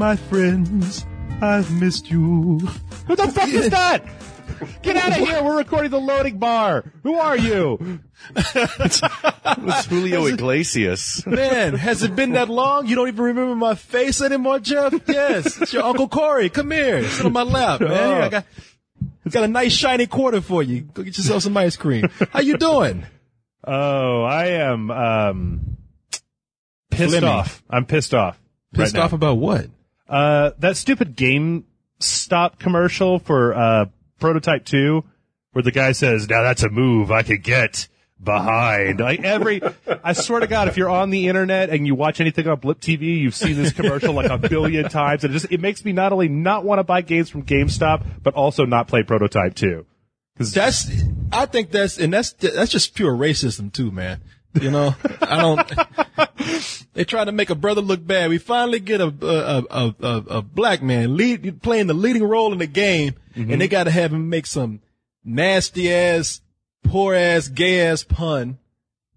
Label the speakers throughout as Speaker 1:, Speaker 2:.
Speaker 1: my friends, I've missed you.
Speaker 2: Who the fuck is that? Get out of here. We're recording the loading bar. Who are you?
Speaker 3: It was Julio Iglesias.
Speaker 1: Man, has it been that long? You don't even remember my face anymore, Jeff? Yes, it's your Uncle Kory. Come here. Sit on my lap, man. Here, I got a nice shiny quarter for you. Go get yourself some ice cream. How you doing?
Speaker 2: Oh, I am pissed off. I'm pissed off.
Speaker 1: Pissed off about what?
Speaker 2: That stupid GameStop commercial for Prototype 2, where the guy says, "Now that's a move I could get behind." Like I swear to God, if you're on the internet and you watch anything on Blip TV, you've seen this commercial like a billion times, and it makes me not only not want to buy games from GameStop, but also not play Prototype 2.
Speaker 1: I think that's just pure racism too, man. You know, they try to make a brother look bad. We finally get a black man playing the leading role in the game, and they got to have him make some nasty ass, poor ass, gay ass pun.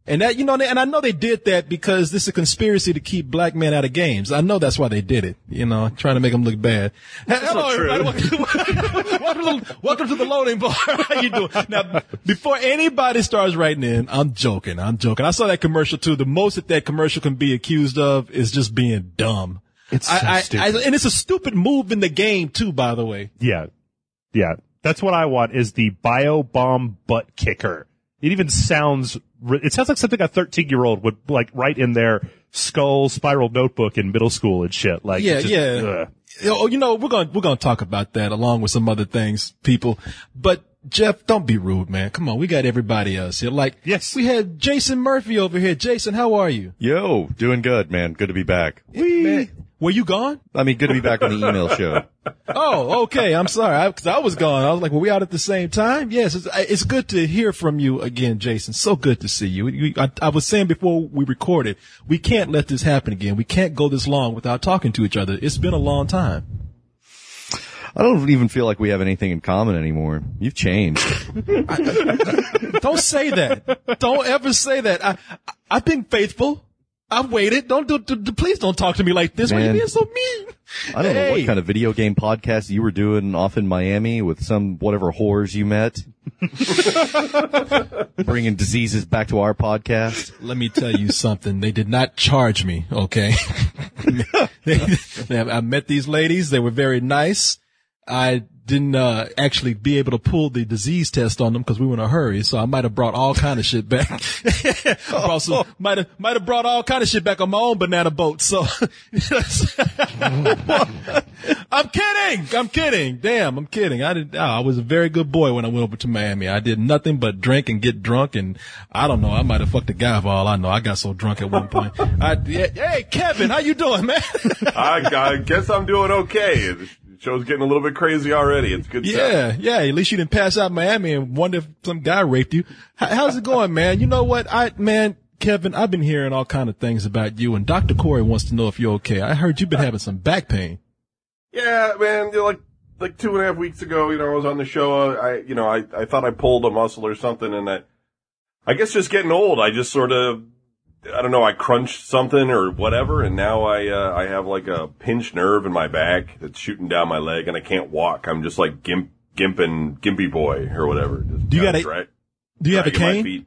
Speaker 1: And that, you know, and I know they did that because this is a conspiracy to keep black men out of games. I know that's why they did it, you know, trying to make them look bad. Hello, everybody. Welcome to the loading bar. How you doing? Now, before anybody starts writing in, I'm joking. I saw that commercial too. The most that commercial can be accused of is just being dumb.
Speaker 2: It's so stupid.
Speaker 1: And it's a stupid move in the game too, by the way.
Speaker 2: Yeah. Yeah. That's what I want, is the bio bomb butt kicker. It even sounds like something a 13-year-old would like write in their skull spiral notebook in middle school and shit. Like,
Speaker 1: yeah. Oh, you know, we're going to talk about that along with some other things, people. But Jeff, don't be rude, man. Come on. We got everybody else here. Like,
Speaker 2: yes,
Speaker 1: we had Jason Murphy over here. Jason, how are you?
Speaker 3: Yo, doing good, man. Good to be back.
Speaker 1: Man, were you gone?
Speaker 3: I mean, good to be back on the email show.
Speaker 1: Oh, okay. I'm sorry. Cause I was gone. I was like, were we out at the same time? Yes. It's good to hear from you again, Jason. So good to see you. I was saying before we recorded, we can't let this happen again. We can't go this long without talking to each other. It's been a long time.
Speaker 3: I don't even feel like we have anything in common anymore. You've changed.
Speaker 1: Don't say that. Don't ever say that. I've been faithful. I've waited. Please don't talk to me like this.
Speaker 3: Man,
Speaker 1: Why are you being so mean?
Speaker 3: I don't know what kind of video game podcast you were doing off in Miami with some whatever whores you met. Bringing diseases back to our podcast.
Speaker 1: Let me tell you something. They did not charge me, okay? I met these ladies. They were very nice. I didn't actually be able to pull the disease test on them because we were in a hurry, so I might have brought all kind of shit back. Might have brought all kind of shit back on my own banana boat. So I'm kidding. Damn, I'm kidding. I was a very good boy when I went over to Miami. I did nothing but drink and get drunk, and I don't know, I might have fucked a guy for all I know. I got so drunk at one point. Hey, Kevin, how you doing, man?
Speaker 4: I guess I'm doing okay. The show's getting a little bit crazy already. It's good stuff.
Speaker 1: Yeah. At least you didn't pass out in Miami and wonder if some guy raped you. How's it going, man? You know what? Kevin, I've been hearing all kind of things about you, and Dr. Kory wants to know if you're okay. I heard you've been having some back pain.
Speaker 4: Yeah, man. Like 2.5 weeks ago, I was on the show. I thought I pulled a muscle or something, and I guess just getting old. I just sort of, I don't know, I crunched something or whatever, and now I have like a pinched nerve in my back that's shooting down my leg, and I can't walk. I'm just like gimpy boy or whatever.
Speaker 1: Do you have a cane?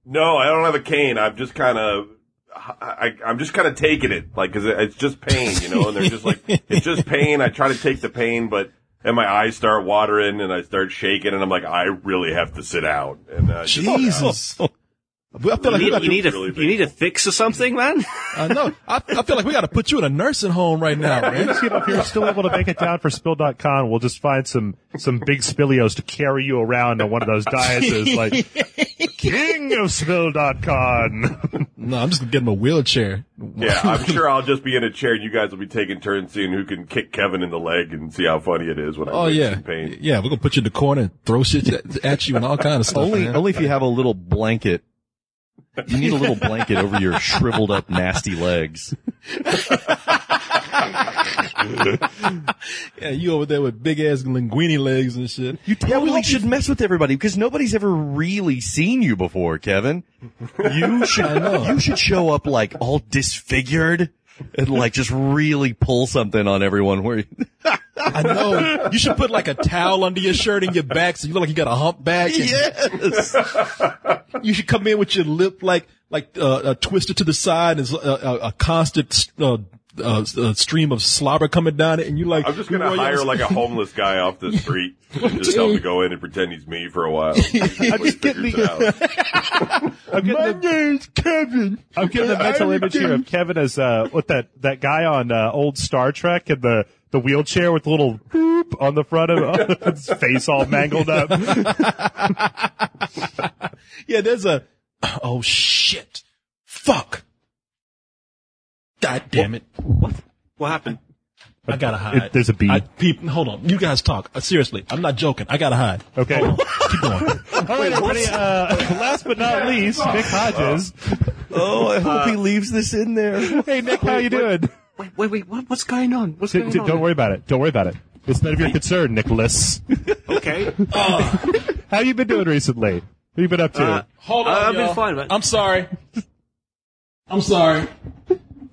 Speaker 4: No, I don't have a cane. I'm just kind of, I'm just kind of taking it, like, 'cause it's just pain, and they're just like, it's just pain. I try to take the pain, and my eyes start watering and I start shaking, and I'm like, I really have to sit out. And,
Speaker 1: Jesus. I feel like
Speaker 5: you need a fix or something, man.
Speaker 1: I know. I feel like we got to put you in a nursing home right now, man.
Speaker 2: If you're still able to make it down for Spill.com, we'll just find some big spillios to carry you around on one of those daises, like King of Spill.com.
Speaker 1: No, I'm just gonna get him a wheelchair.
Speaker 4: Yeah, I'm sure I'll just be in a chair, and you guys will be taking turns seeing who can kick Kevin in the leg and see how funny it is when I'm in pain.
Speaker 1: Yeah, we're gonna put you in the corner and throw shit at you and all kind of stuff.
Speaker 3: Only if you have a little blanket. You need a little blanket over your shriveled up, nasty legs.
Speaker 1: Yeah, you over there with big ass linguine legs and shit.
Speaker 3: You totally should mess with everybody because nobody's ever really seen you before, Kevin. You should show up like all disfigured and like just really pull something on everyone where
Speaker 1: I know. You should put like a towel under your shirt and your back so you look like you got a humpback.
Speaker 3: yes.
Speaker 1: You should come in with your lip twisted to the side and a constant stream of slobber coming down it, and you like.
Speaker 4: I'm just gonna hire like a homeless guy off the street and just tell him to go in and pretend he's me for a while.
Speaker 2: I'm just getting
Speaker 1: My name's Kevin.
Speaker 2: I'm getting the mental image here of Kevin as what that guy on old Star Trek in the wheelchair with the little boop on the front of his face all mangled up.
Speaker 1: Yeah, there's a. Oh shit! Fuck! God damn it!
Speaker 5: What happened?
Speaker 1: I gotta hide.
Speaker 2: There's a bee.
Speaker 1: Hold on. You guys talk. Seriously, I'm not joking. I gotta hide.
Speaker 2: Okay.
Speaker 1: Keep going.
Speaker 2: All right, everybody. Last but not least, Nick Hodges.
Speaker 3: Oh, I hope he leaves this in there.
Speaker 2: Hey, Nick, how you doing?
Speaker 5: Wait, what's going on? What's going on?
Speaker 2: Don't worry about it. Don't worry about it. It's none of your concern, Nicholas.
Speaker 5: Okay.
Speaker 2: How you been doing recently? What have you been up to?
Speaker 1: Hold on,
Speaker 5: I've
Speaker 1: y'all.
Speaker 5: been fine, man.
Speaker 1: I'm sorry.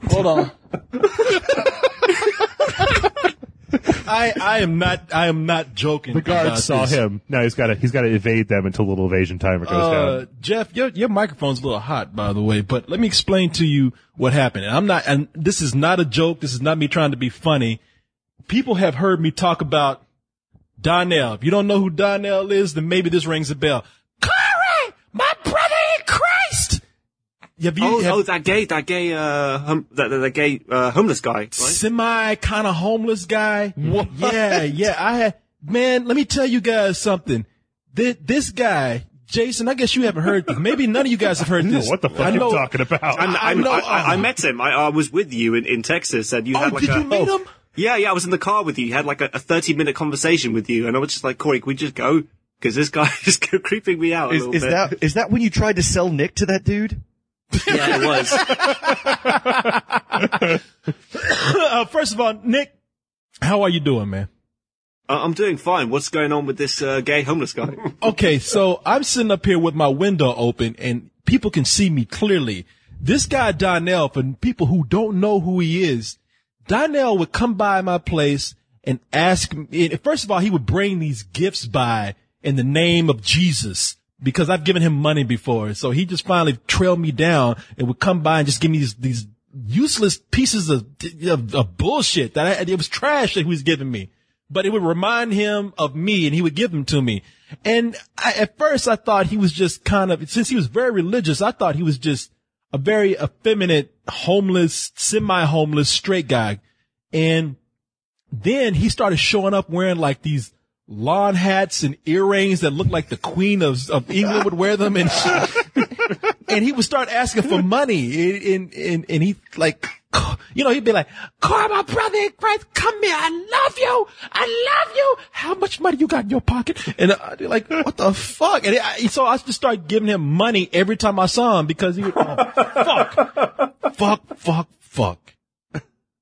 Speaker 1: Hold on. I am not joking.
Speaker 2: The guards saw him. Now he's got to evade them until little evasion timer goes down.
Speaker 1: Jeff, your microphone's a little hot, by the way, but let me explain to you what happened. And this is not a joke. This is not me trying to be funny. People have heard me talk about Dantel. If you don't know who Dantel is, then maybe this rings a bell. Kory, my brother in Christ.
Speaker 5: That gay homeless guy, right?
Speaker 1: Semi kind of homeless guy. Yeah. Let me tell you guys something. This guy, Jason, I guess you haven't heard this. Maybe none of you guys have heard this.
Speaker 2: What the fuck are you talking about?
Speaker 5: I met him. I was with you in Texas, and you had like
Speaker 1: did you meet him?
Speaker 5: Yeah, I was in the car with you. You had like a 30-minute conversation with you, and I was just like, Kory, can we just go? Because this guy is creeping me out a little bit.
Speaker 3: Is that when you tried to sell Nick to that dude?
Speaker 5: Yeah, it was.
Speaker 1: First of all, Nick, how are you doing, man?
Speaker 5: I'm doing fine. What's going on with this gay homeless guy?
Speaker 1: Okay, so I'm sitting up here with my window open, and people can see me clearly. This guy, Dantel, for people who don't know who he is, Dantel would come by my place and ask me, first of all, he would bring these gifts by in the name of Jesus, because I've given him money before. So he just finally trailed me down and would come by and just give me these useless pieces of bullshit it was trash that he was giving me, but it would remind him of me and he would give them to me. And at first I thought he was just since he was very religious, I thought he was just a very effeminate, homeless, semi-homeless, straight guy. And then he started showing up wearing like these lawn hats and earrings that looked like the Queen of England would wear them, and and he would start asking for money, and he like, he'd be like, Kory, my brother in Christ, come here, I love you, how much money you got in your pocket? And I'd be like, what the fuck? And so I just started giving him money every time I saw him, because he would, fuck.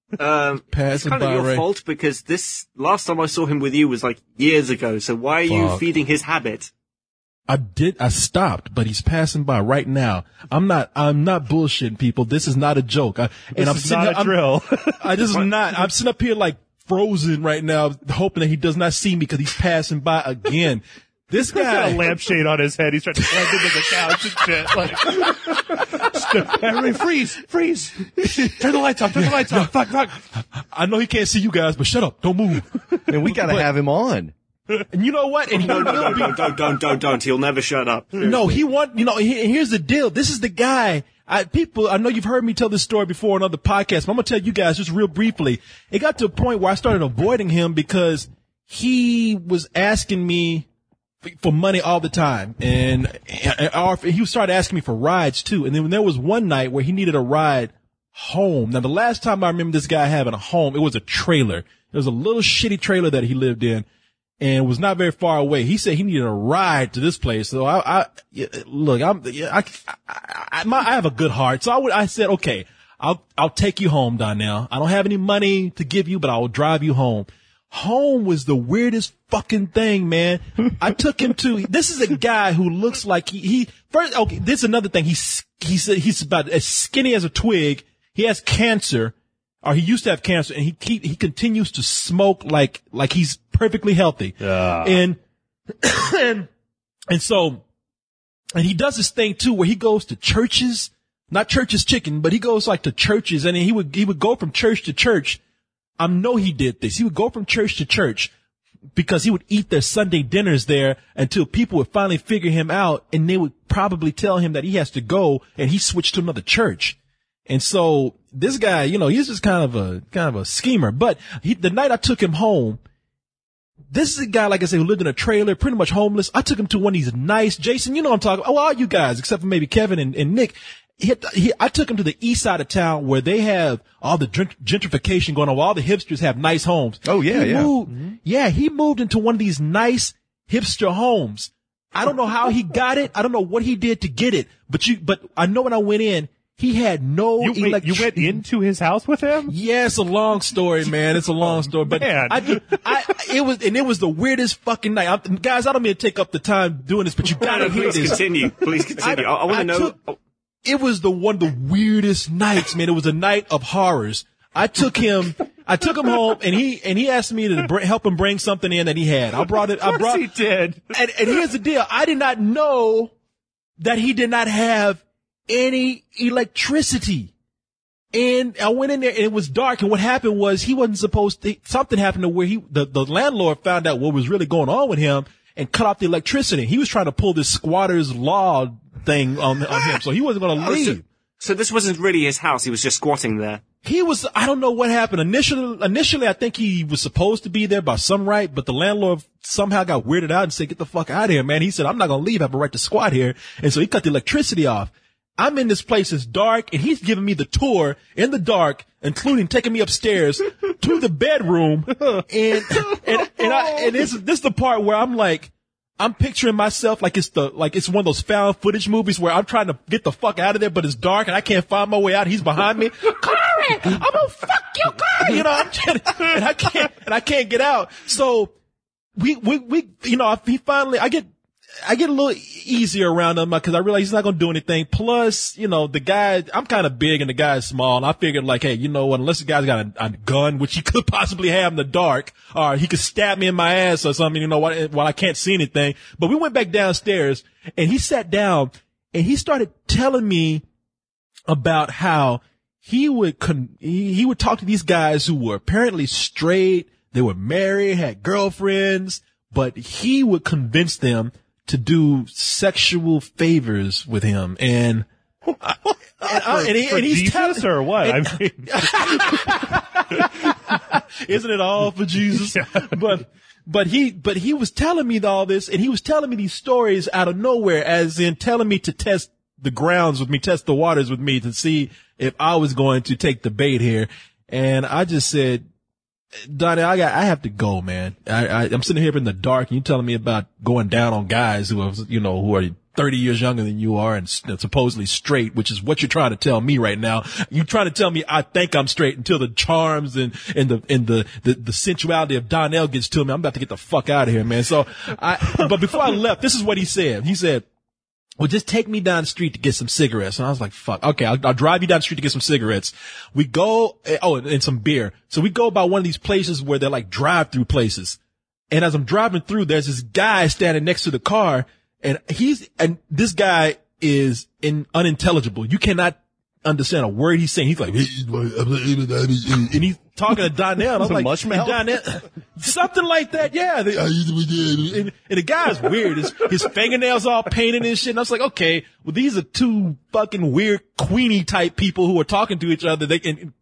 Speaker 5: It's kind of your fault, because this last time I saw him with you was like years ago. So why are you feeding his habit?
Speaker 1: I stopped, but he's passing by right now. I'm not bullshitting people. This is not a joke.
Speaker 2: This is not a drill.
Speaker 1: I'm sitting up here like frozen right now, hoping that he does not see me because he's passing by again. This guy
Speaker 2: got a lampshade on his head. He's trying to blend into the couch and shit. Like, everybody freeze. Turn the lights off. Fuck.
Speaker 1: I know he can't see you guys, but shut up. Don't move.
Speaker 3: And we gotta have him on.
Speaker 1: And you know what? And
Speaker 5: Don't. He'll never shut up.
Speaker 1: No, here's the deal. This is the guy. I know you've heard me tell this story before on other podcasts, but I'm gonna tell you guys just real briefly. It got to a point where I started avoiding him because he was asking me for money all the time, and he started asking me for rides too. And then there was one night where he needed a ride home. Now, the last time I remember this guy having a home, it was a trailer. It was a little shitty trailer that he lived in, and it was not very far away. He said he needed a ride to this place. So I have a good heart. So I said, okay, I'll take you home, Dantel. I don't have any money to give you, but I will drive you home. Home was the weirdest fucking thing, man. I took him this is a guy who looks like this is another thing. He's about as skinny as a twig. He has cancer, or he used to have cancer, and he continues to smoke like he's perfectly healthy. And so he does this thing too where he goes to churches, not Church's Chicken, but he goes like to churches, and he would go from church to church. I know he did this. He would go from church to church because he would eat their Sunday dinners there until people would finally figure him out, and they would probably tell him that he has to go, and he switched to another church. And so this guy, you know, he's just kind of a schemer. But the night I took him home, this is a guy, like I said, who lived in a trailer, pretty much homeless. I took him to one of these nice, Jason, you know what I'm talking about. Oh, all you guys, except for maybe Kevin and Nick. I took him to the east side of town where they have all the gentrification going on, where all the hipsters have nice homes.
Speaker 3: Oh, yeah,
Speaker 1: He moved into one of these nice hipster homes. I don't know how he got it. I don't know what he did to get it, but I know when I went in, he had no
Speaker 2: You went into his house with him?
Speaker 1: Yeah, it's a long story, man. It's a long story, but
Speaker 2: man.
Speaker 1: it was the weirdest fucking night. Guys, I don't mean to take up the time doing this, but you gotta hear this.
Speaker 5: Please continue. I want to know.
Speaker 1: It was one of the weirdest nights, man. It was a night of horrors. I took him home, and he asked me to help him bring something in that he had.
Speaker 2: He did.
Speaker 1: And here's the deal. I did not know that he did not have any electricity. And I went in there and it was dark. And what happened was he wasn't supposed to, something happened to where the landlord found out what was really going on with him and cut off the electricity. He was trying to pull this squatter's law thing on him. So he wasn't going to leave.
Speaker 5: So this wasn't really his house. He was just squatting there.
Speaker 1: I don't know what happened. Initially, I think he was supposed to be there by some right, but the landlord somehow got weirded out and said, get the fuck out of here, man. He said, I'm not going to leave. I have a right to squat here. And so he cut the electricity off. I'm in this place, it's dark, and he's giving me the tour in the dark, including taking me upstairs to the bedroom. And this is the part where I'm picturing myself like it's one of those found footage movies where I'm trying to get the fuck out of there, but it's dark and I can't find my way out. He's behind me. Kory, I'm gonna fuck you, Kory. You know, and I can't get out. So we, you know, I get a little easier around him because I realize he's not going to do anything. Plus, you know, the guy, I'm kind of big and the guy's small. And I figured like, hey, you know what? Unless the guy's got a gun, which he could possibly have in the dark, or he could stab me in my ass or something, you know, while I can't see anything. But we went back downstairs and he sat down and he started telling me about how he would talk to these guys who were apparently straight. They were married, had girlfriends, but he would convince them to do sexual favors with him, and
Speaker 2: he's telling or what? I mean,
Speaker 1: isn't it all for Jesus? Yeah. But he was telling me all this, and he was telling me these stories out of nowhere, as in telling me to test the grounds with me, test the waters with me to see if I was going to take the bait here. And I just said, Donnie, I have to go, man. I'm sitting here in the dark and you telling me about going down on guys who are 30 years younger than you are and supposedly straight, which is what you're trying to tell me right now. You're trying to tell me I think I'm straight until the charms and the sensuality of Dantel gets to me. I'm about to get the fuck out of here, man. So but before I left, this is what he said. He said, well, just take me down the street to get some cigarettes. And I was like, fuck. Okay, I'll drive you down the street to get some cigarettes. We go, and some beer. So we go by one of these places where they're like drive-through places. And as I'm driving through, there's this guy standing next to the car, and this guy is unintelligible. You cannot understand a word he's saying. He's like, and he's talking to Dantel. And I was like, Dantel, something like that. Yeah. And the guy's weird. His fingernails all painted and shit. And I was like, okay, well, these are two fucking weird Queenie type people who are talking to each other. They can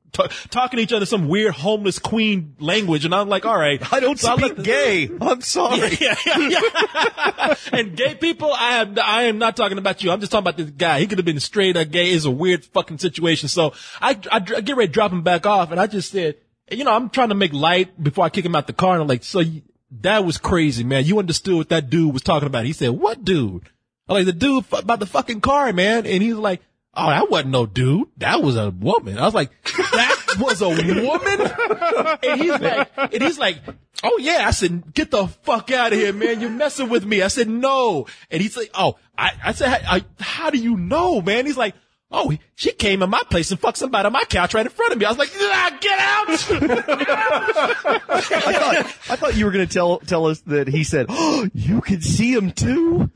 Speaker 1: talking to each other some weird homeless queen language. And I'm like, all right.
Speaker 3: I don't speak gay. I'm sorry.
Speaker 1: Yeah. And gay people, I am not talking about you. I'm just talking about this guy. He could have been straight or gay. It's a weird fucking situation. So I get ready to drop him back off. And I just said, you know, I'm trying to make light before I kick him out the car. And I'm like, so that was crazy, man. You understood what that dude was talking about. He said, what dude? I'm like, the dude about the fucking car, man. And he's like, oh, that wasn't no dude. That was a woman. I was like, that was a woman? And he's like, oh yeah. I said, get the fuck out of here, man. You're messing with me. I said, no. And he's like, oh, I said, how do you know, man? He's like, oh, she came in my place and fucked somebody on my couch right in front of me. I was like, get out!
Speaker 3: I thought you were going to tell us that he said, oh, you can see him too.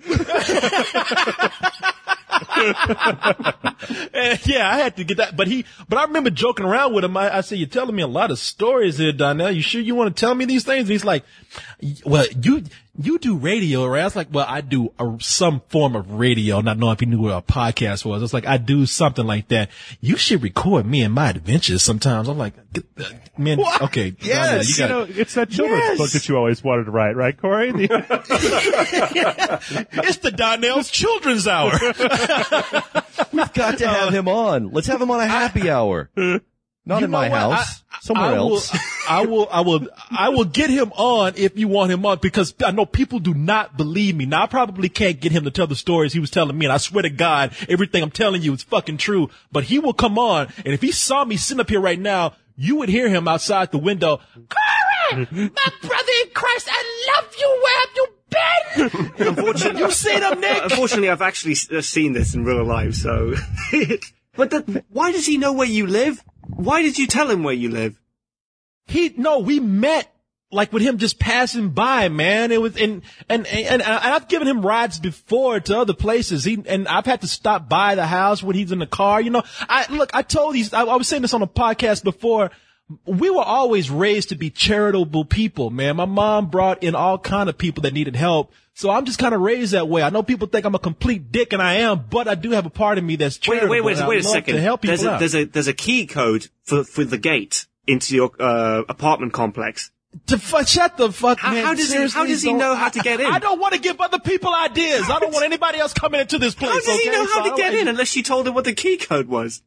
Speaker 1: Yeah, I had to get that. But I remember joking around with him. I said, you're telling me a lot of stories here, Dantel. You sure you want to tell me these things? And he's like, well, you do radio, right? I was like, well, I do some form of radio, not knowing if he knew what a podcast was. It's like, I do something like that. You should record me and my adventures sometimes. I'm like, man,
Speaker 3: what?
Speaker 1: Okay.
Speaker 3: Yes.
Speaker 2: It's that children's book that you always wanted to write, right, Kory?
Speaker 1: It's the Dantel's Children's Hour.
Speaker 3: We've got to have him on. Let's have him on a happy hour. Not in my house. Somewhere else.
Speaker 1: I will get him on if you want him on, because I know people do not believe me. Now, I probably can't get him to tell the stories he was telling me, and I swear to God, everything I'm telling you is fucking true. But he will come on, and if he saw me sitting up here right now, you would hear him outside the window. Kory, my brother in Christ, I love you. Where have you been?
Speaker 5: Unfortunately,
Speaker 1: you seen him, Nick?
Speaker 5: Unfortunately, I've actually seen this in real life. So, but why does he know where you live? Why did you tell him where you live?
Speaker 1: We met like with him just passing by, man. It was, and I've given him rides before to other places. And I've had to stop by the house when he's in the car. You know, I was saying this on a podcast before. We were always raised to be charitable people, man. My mom brought in all kind of people that needed help. So I'm just kind of raised that way. I know people think I'm a complete dick, and I am, but I do have a part of me that's charitable.
Speaker 5: Wait a second.
Speaker 1: To help people out.
Speaker 5: There's a key code for the gate into your apartment complex.
Speaker 1: Shut the fuck, man.
Speaker 5: How does he know how to get in?
Speaker 1: I don't want to give other people ideas. I don't want anybody else coming into this place.
Speaker 5: How does he know how to get in unless you told him what the key code was?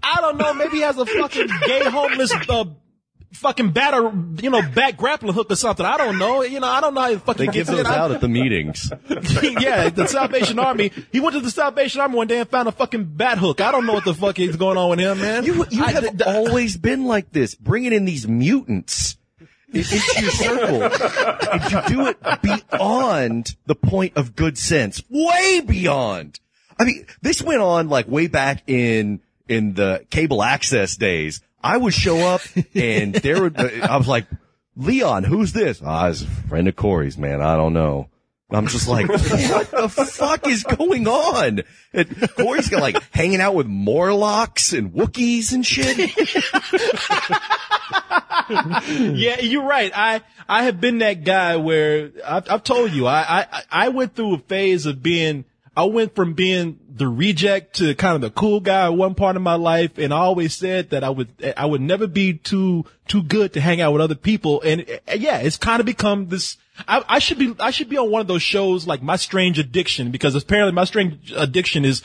Speaker 1: I don't know. Maybe he has a fucking gay homeless fucking back grappling hook or something. I don't know. You know, I don't know how fucking
Speaker 3: they give those out at the meetings.
Speaker 1: Yeah, the Salvation Army. He went to the Salvation Army one day and found a fucking bat hook. I don't know what the fuck is going on with him, man.
Speaker 3: You have always been like this, bringing in these mutants into your circle. And you do it beyond the point of good sense. Way beyond. I mean, this went on like way back in the cable access days. I would show up and I was like, Leon, who's this? It's a friend of Kory's, man. I don't know. I'm just like, what the fuck is going on? And Kory's got like hanging out with Morlocks and Wookiees and shit.
Speaker 1: Yeah, you're right. I have been that guy where I've told you, I went through a phase of I went from being the reject to kind of the cool guy at one part of my life, and I always said that I would never be too good to hang out with other people. And yeah, it's kind of become this. I should be on one of those shows like My Strange Addiction, because apparently my strange addiction is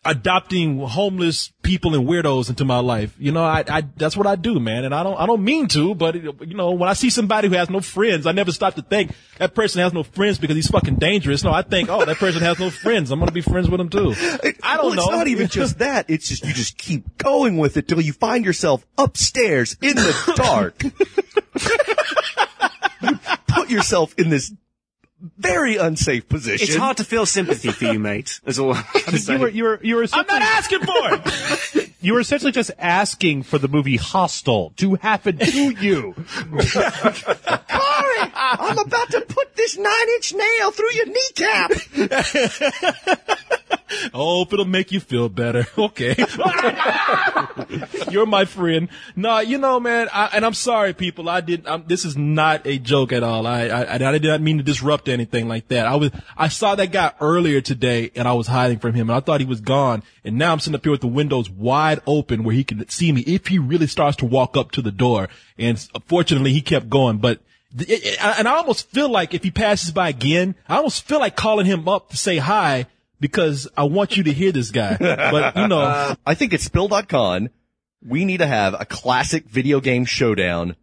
Speaker 1: adopting homeless people and weirdos into my life. You know, I that's what I do, man. And I don't mean to, but you know, when I see somebody who has no friends, I never stop to think that person has no friends because he's fucking dangerous. No, I think, oh, that person has no friends. I'm going to be friends with him too. I don't know.
Speaker 3: It's not even just that. It's just, you just keep going with it till you find yourself upstairs in the dark. You put yourself in this very unsafe position.
Speaker 5: It's hard to feel sympathy for you, mate. That's all I'm going to say.
Speaker 2: You were
Speaker 1: I'm not asking for it.
Speaker 2: You were essentially just asking for the movie Hostel to happen to you.
Speaker 3: Kory, I'm about to put this 9-inch nail through your kneecap.
Speaker 1: Hope it'll make you feel better. Okay. You're my friend. No, you know, man, and I'm sorry, people. This is not a joke at all. I did not mean to disrupt anything like that. I saw that guy earlier today and I was hiding from him and I thought he was gone. And now I'm sitting up here with the windows wide open where he can see me if he really starts to walk up to the door. And fortunately he kept going, but and I almost feel like if he passes by again, I almost feel like calling him up to say hi, because I want you to hear this guy. But, you know.
Speaker 3: I think at Spill.con, we need to have a classic video game showdown.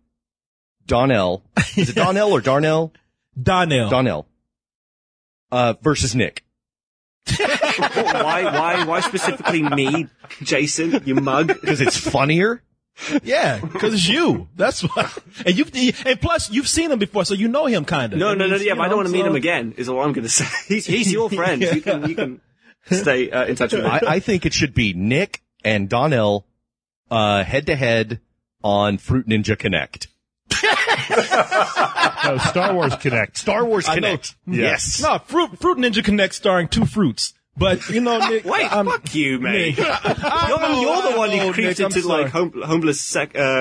Speaker 3: Donnell. Is it Donnell or Darnell?
Speaker 1: Donnell.
Speaker 3: Versus Nick.
Speaker 5: Why specifically me, Jason, you mug?
Speaker 3: Because it's funnier.
Speaker 1: Yeah, because it's you. That's why. And plus, you've seen him before, so you know him kind of.
Speaker 5: No. Yeah, but I don't want to meet him again. Is all I'm going to say. He's your friend.
Speaker 1: Yeah.
Speaker 5: You can. stay in touch with me.
Speaker 3: I think it should be Nick and Dantel head to head on Fruit Ninja Connect.
Speaker 2: No, Star Wars Connect.
Speaker 3: Star Wars Connect. Yes.
Speaker 1: No, Fruit Ninja Connect starring two fruits. But, you know, Nick.
Speaker 5: Wait, fuck you, mate. You're the one who creeps into, like, homeless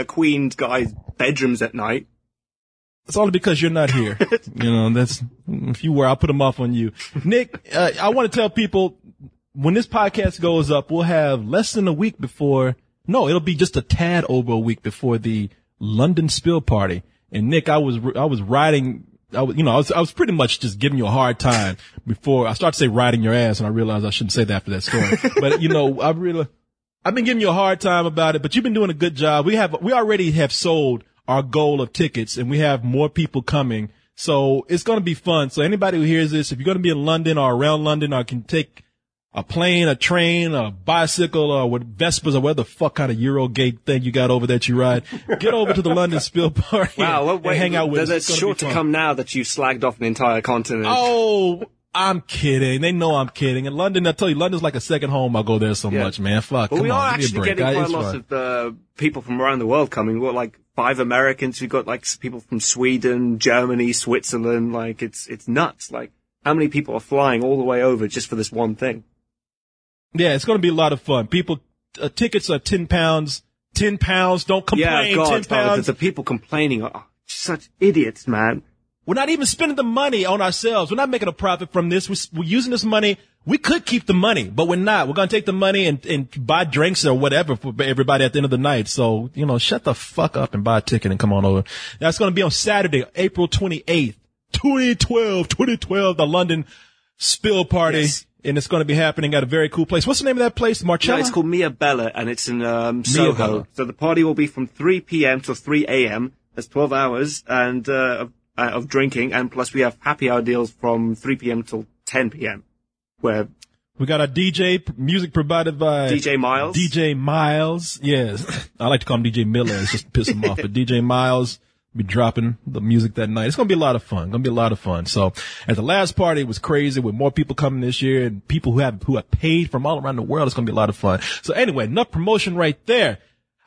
Speaker 5: queen guys' bedrooms at night.
Speaker 1: It's only because you're not here. You know, if you were, I'll put them off on you. Nick, I want to tell people, when this podcast goes up, we'll have less than a week before, no, it'll be just a tad over a week before the London Spill Party. And Nick, I was pretty much just giving you a hard time before I started to say riding your ass, and I realized I shouldn't say that after that story. But, you know, I've been giving you a hard time about it, but you've been doing a good job. We already have sold our goal of tickets, and we have more people coming. So it's going to be fun. So anybody who hears this, if you're going to be in London or around London, or can take a plane, a train, a bicycle, or with Vespers, or whatever the fuck kind of Eurogate thing you got over that you ride, get over to the London Spill Party and hang out with us.
Speaker 5: It's sure to come now that you slagged off an entire continent.
Speaker 1: Oh, I'm kidding. They know I'm kidding. In London, I tell you, London's like a second home. I go there so much, man. Fuck.
Speaker 5: Well,
Speaker 1: come
Speaker 5: we
Speaker 1: on,
Speaker 5: are actually getting quite a lot of people from around the world coming. We've got like 5 Americans. We've got like people from Sweden, Germany, Switzerland. Like it's nuts. Like how many people are flying all the way over just for this one thing?
Speaker 1: Yeah, it's going to be a lot of fun. People, tickets are £10. £10. Don't complain.
Speaker 5: Yeah, God,
Speaker 1: £10.
Speaker 5: the people complaining are such idiots, man.
Speaker 1: We're not even spending the money on ourselves. We're not making a profit from this. We're using this money. We could keep the money, but we're not. We're going to take the money and buy drinks or whatever for everybody at the end of the night. So, you know, shut the fuck up and buy a ticket and come on over. That's going to be on Saturday, April 28th, 2012, the London Spill Party. Yes. And it's going to be happening at a very cool place. What's the name of that place? Marcella?
Speaker 5: Yeah, it's called Mia Bella, and it's in Soho. So the party will be from 3 p.m. till 3 a.m. That's 12 hours and of drinking, and plus we have happy hour deals from 3 p.m. till 10 p.m. where
Speaker 1: we got our DJ, music provided by
Speaker 5: DJ Miles.
Speaker 1: DJ Miles, yes. I like to call him DJ Miller. It's just to piss him off. But DJ Miles be dropping the music that night. It's going to be a lot of fun. So at the last party, it was crazy with more people coming this year and people who have paid from all around the world. It's going to be a lot of fun. So anyway, enough promotion right there.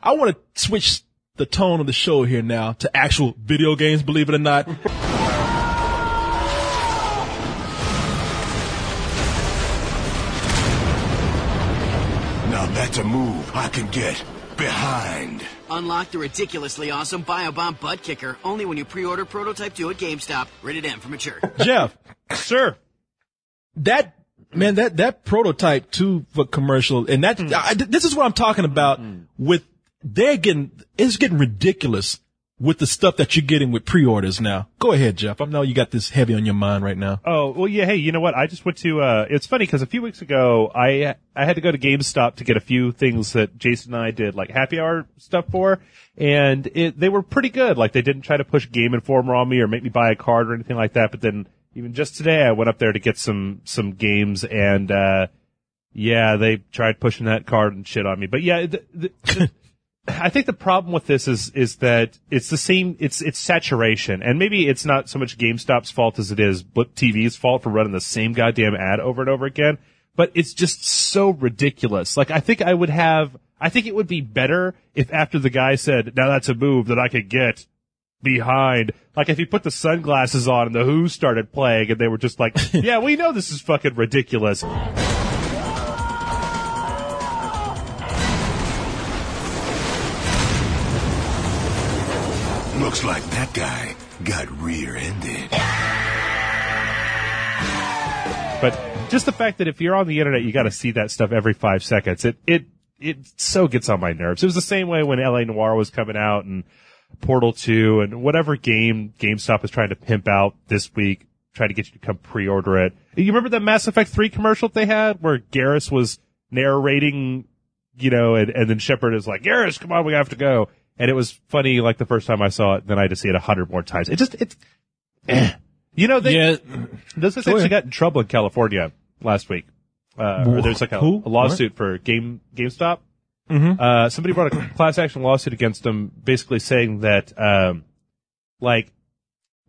Speaker 1: I want to switch the tone of the show here now to actual video games, believe it or not.
Speaker 6: Now that's a move I can get behind.
Speaker 7: Unlock the ridiculously awesome Biobomb Butt Kicker only when you pre-order Prototype 2 at GameStop. Rated M for mature.
Speaker 1: Jeff.
Speaker 2: Sir.
Speaker 1: That Prototype 2 for commercial, and this is what I'm talking about with, it's getting ridiculous with the stuff that you're getting with pre-orders now. Go ahead, Jeff. I know you got this heavy on your mind right now.
Speaker 2: Oh, well, yeah. Hey, you know what? I just went to, it's funny because a few weeks ago, I had to go to GameStop to get a few things that Jason and I did, like happy hour stuff for, and they were pretty good. Like they didn't try to push Game Informer on me or make me buy a card or anything like that. But then even just today, I went up there to get some games and, yeah, they tried pushing that card and shit on me. But yeah, I think the problem with this is that it's the same, it's saturation. And maybe it's not so much GameStop's fault as it is TV's fault for running the same goddamn ad over and over again. But it's just so ridiculous. Like, I think it would be better if after the guy said, now that's a move that I could get behind. Like, if he put the sunglasses on and the Who started playing and they were just like, yeah, we know this is fucking ridiculous.
Speaker 6: Looks like that guy got rear-ended.
Speaker 2: But just the fact that if you're on the internet, you got to see that stuff every 5 seconds. It so gets on my nerves. It was the same way when LA Noire was coming out and Portal 2 and whatever game GameStop is trying to pimp out this week, trying to get you to come pre-order it. You remember that Mass Effect 3 commercial they had where Garrus was narrating, and then Shepard is like, Garrus, come on, we have to go. And it was funny, like the first time I saw it, then I had to see it 100 more times. Those guys actually got in trouble in California last week. There's like a lawsuit for GameStop. Mm-hmm. Somebody brought a class action lawsuit against them, basically saying that,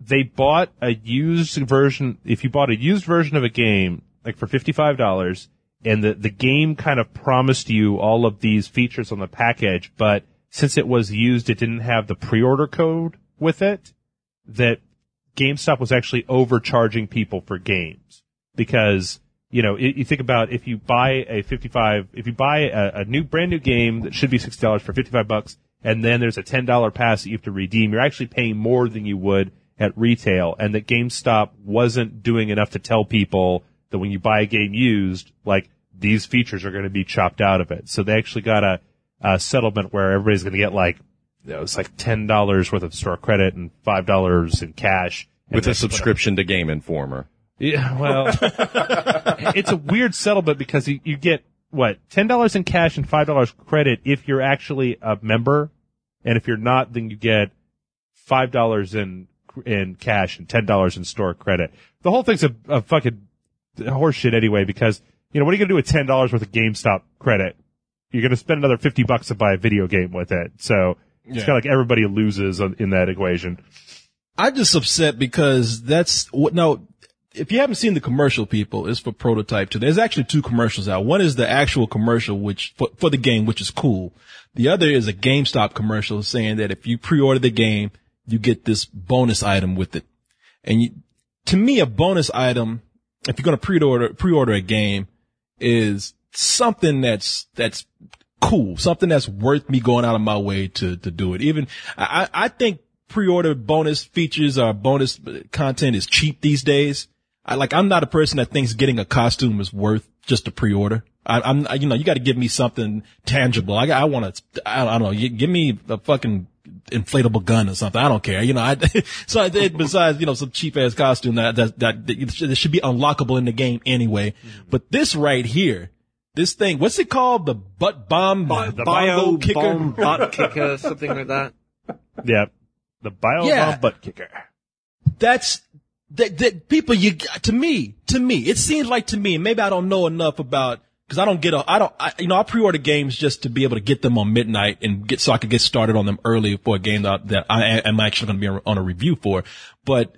Speaker 2: they bought a used version. If you bought a used version of a game, like for $55, and the game kind of promised you all of these features on the package, but since it was used, it didn't have the pre-order code with it, that GameStop was actually overcharging people for games. Because, you know, you think about if you buy a new, brand new game that should be $60 for $55, and then there's a $10 pass that you have to redeem, you're actually paying more than you would at retail, and that GameStop wasn't doing enough to tell people that when you buy a game used, like, these features are going to be chopped out of it. So they actually got a settlement where everybody's going to get like, you know, it's like $10 worth of store credit and $5 in cash.
Speaker 3: With a subscription to Game Informer.
Speaker 2: Yeah, well, it's a weird settlement because you get, what, $10 in cash and $5 credit if you're actually a member. And if you're not, then you get $5 in cash and $10 in store credit. The whole thing's a fucking horseshit anyway, because, you know, what are you going to do with $10 worth of GameStop credit? You're going to spend another $50 to buy a video game with it. So it's kind of like everybody loses in that equation.
Speaker 1: I'm just upset because that's what, no, if you haven't seen the commercial, people, it's for Prototype 2. There's actually 2 commercials out. One is the actual commercial, which, for the game, which is cool. The other is a GameStop commercial saying that if you pre-order the game, you get this bonus item with it. And to me, a bonus item, if you're going to pre-order a game, is something that's cool, something that's worth me going out of my way to do it. Even, I think pre-order bonus features or bonus content is cheap these days. I'm not a person that thinks getting a costume is worth just a pre-order. You know, you got to give me something tangible. I don't know, give me a fucking inflatable gun or something. I don't care. You know, besides, you know, some cheap ass costume that should be unlockable in the game anyway. But this right here, this thing, what's it called? The butt bomb?
Speaker 5: The bio
Speaker 1: kicker?
Speaker 5: bomb butt kicker, something like that.
Speaker 2: Yeah. The bio bomb butt kicker.
Speaker 1: That's, that people, to me, it seems like to me, maybe I don't know enough about, cause I pre-order games just to be able to get them on midnight and so I could get started on them early for a game that I am actually going to be on a review for. But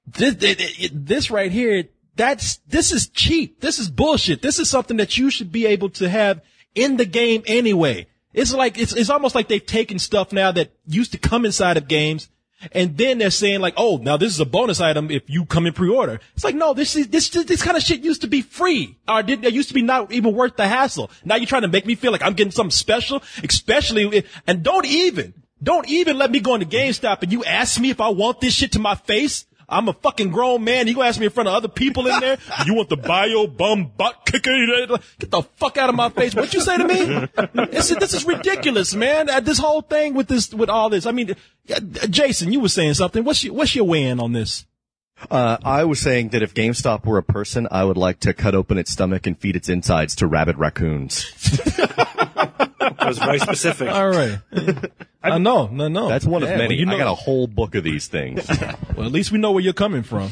Speaker 1: this right here, this is cheap. This is bullshit. This is something that you should be able to have in the game anyway. It's like, it's almost like they've taken stuff now that used to come inside of games, and then they're saying like, oh, now this is a bonus item if you come in pre-order. It's like, no, this kind of shit used to be free, or it used to be not even worth the hassle. Now you're trying to make me feel like I'm getting something special, and don't even let me go into GameStop and you ask me if I want this shit to my face. I'm a fucking grown man. You gonna ask me in front of other people in there? You want the bio bum butt kicker? Get the fuck out of my face. What you say to me? This is ridiculous, man. This whole thing with all this. I mean, Jason, you were saying something. What's your weigh in on this?
Speaker 3: I was saying that if GameStop were a person, I would like to cut open its stomach and feed its insides to rabid raccoons.
Speaker 5: That was very specific.
Speaker 1: All right. No.
Speaker 3: That's one of many.
Speaker 1: Well, you know,
Speaker 3: I got a whole book of these things.
Speaker 1: Well, at least we know where you're coming from.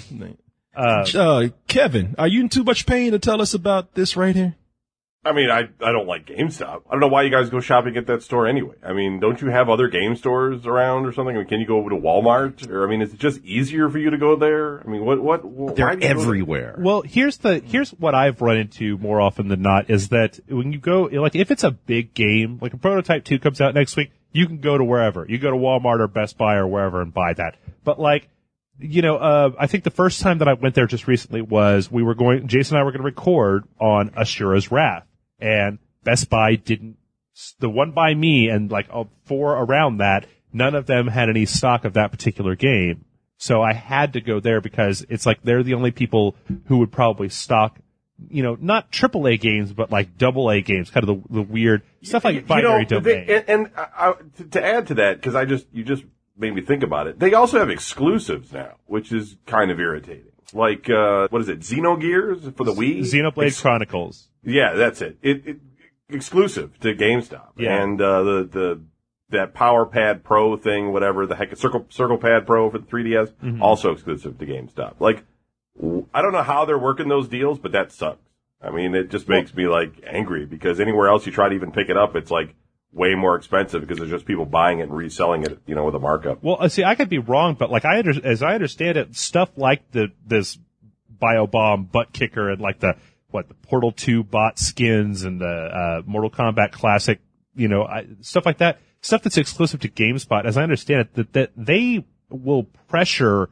Speaker 1: Kevin, are you in too much pain to tell us about this right here?
Speaker 4: I mean, I don't like GameStop. I don't know why you guys go shopping at that store anyway. I mean, don't you have other game stores around or something? I mean, can you go over to Walmart? Or, I mean, is it just easier for you to go there? I mean,
Speaker 3: They're everywhere.
Speaker 2: Well, here's what I've run into more often than not is that when you go, like, if it's a big game, like a Prototype 2 comes out next week, you can go to wherever. You go to Walmart or Best Buy or wherever and buy that. But like, you know, I think the first time that I went there just recently was Jason and I were going to record on Ashura's Wrath. And Best Buy didn't, the one by me and like 4 around that, none of them had any stock of that particular game. So I had to go there because it's like they're the only people who would probably stock, you know, not AAA games, but like AA games, kind of the weird stuff like Binary Domain.
Speaker 4: To add to that, because you just made me think about it, they also have exclusives now, which is kind of irritating. Like, what is it, Xenogears for the Wii?
Speaker 2: Xenoblade Chronicles.
Speaker 4: Yeah, that's it. It exclusive to GameStop.
Speaker 2: Yeah.
Speaker 4: And, that Power Pad Pro thing, whatever the heck, Circle Pad Pro for the 3DS, also exclusive to GameStop. Like, I don't know how they're working those deals, but that sucks. I mean, it just makes me like angry because anywhere else you try to even pick it up, it's like way more expensive because there's just people buying it and reselling it, you know, with a markup.
Speaker 2: Well, see, I could be wrong, but like as I understand it, stuff like this Biobomb butt kicker and like the Portal 2 bot skins and the Mortal Kombat Classic, stuff like that, stuff that's exclusive to GameSpot. As I understand it, that they will pressure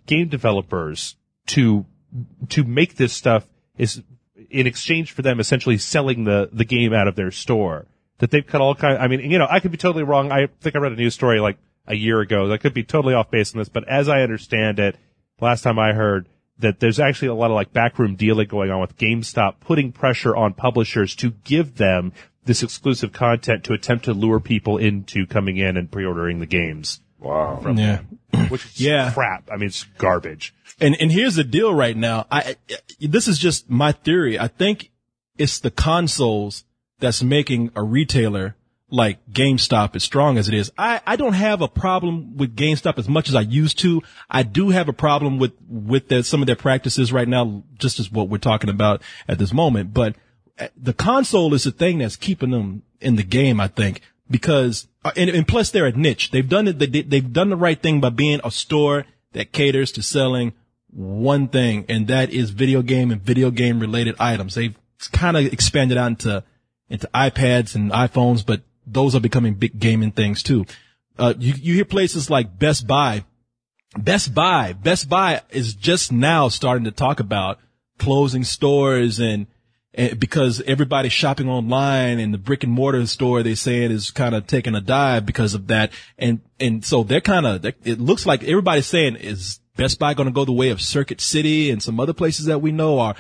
Speaker 2: game developers to make this stuff is in exchange for them essentially selling the game out of their store. That they've cut all kind. I mean, I could be totally wrong. I think I read a news story like a year ago. I could be totally off base on this, but as I understand it, last time I heard that there's actually a lot of like backroom dealing going on with GameStop, putting pressure on publishers to give them this exclusive content to attempt to lure people into coming in and pre-ordering the games.
Speaker 4: Wow.
Speaker 2: Which is crap. I mean, it's garbage.
Speaker 1: And here's the deal right now. This is just my theory. I think it's the consoles that's making a retailer like GameStop as strong as it is. I don't have a problem with GameStop as much as I used to. I do have a problem with some of their practices right now, just as what we're talking about at this moment. But the console is the thing that's keeping them in the game, I think, because, and plus they're a niche. They've done it, they've done the right thing by being a store that caters to selling one thing, and that is video game and video game related items. They've kind of expanded out into iPads and iPhones, but those are becoming big gaming things too. You hear places like Best Buy. Best Buy is just now starting to talk about closing stores and because everybody's shopping online and the brick and mortar store they saying is kind of taking a dive because of that. And so they're it looks like everybody's saying, is Best Buy going to go the way of Circuit City and some other places that we know are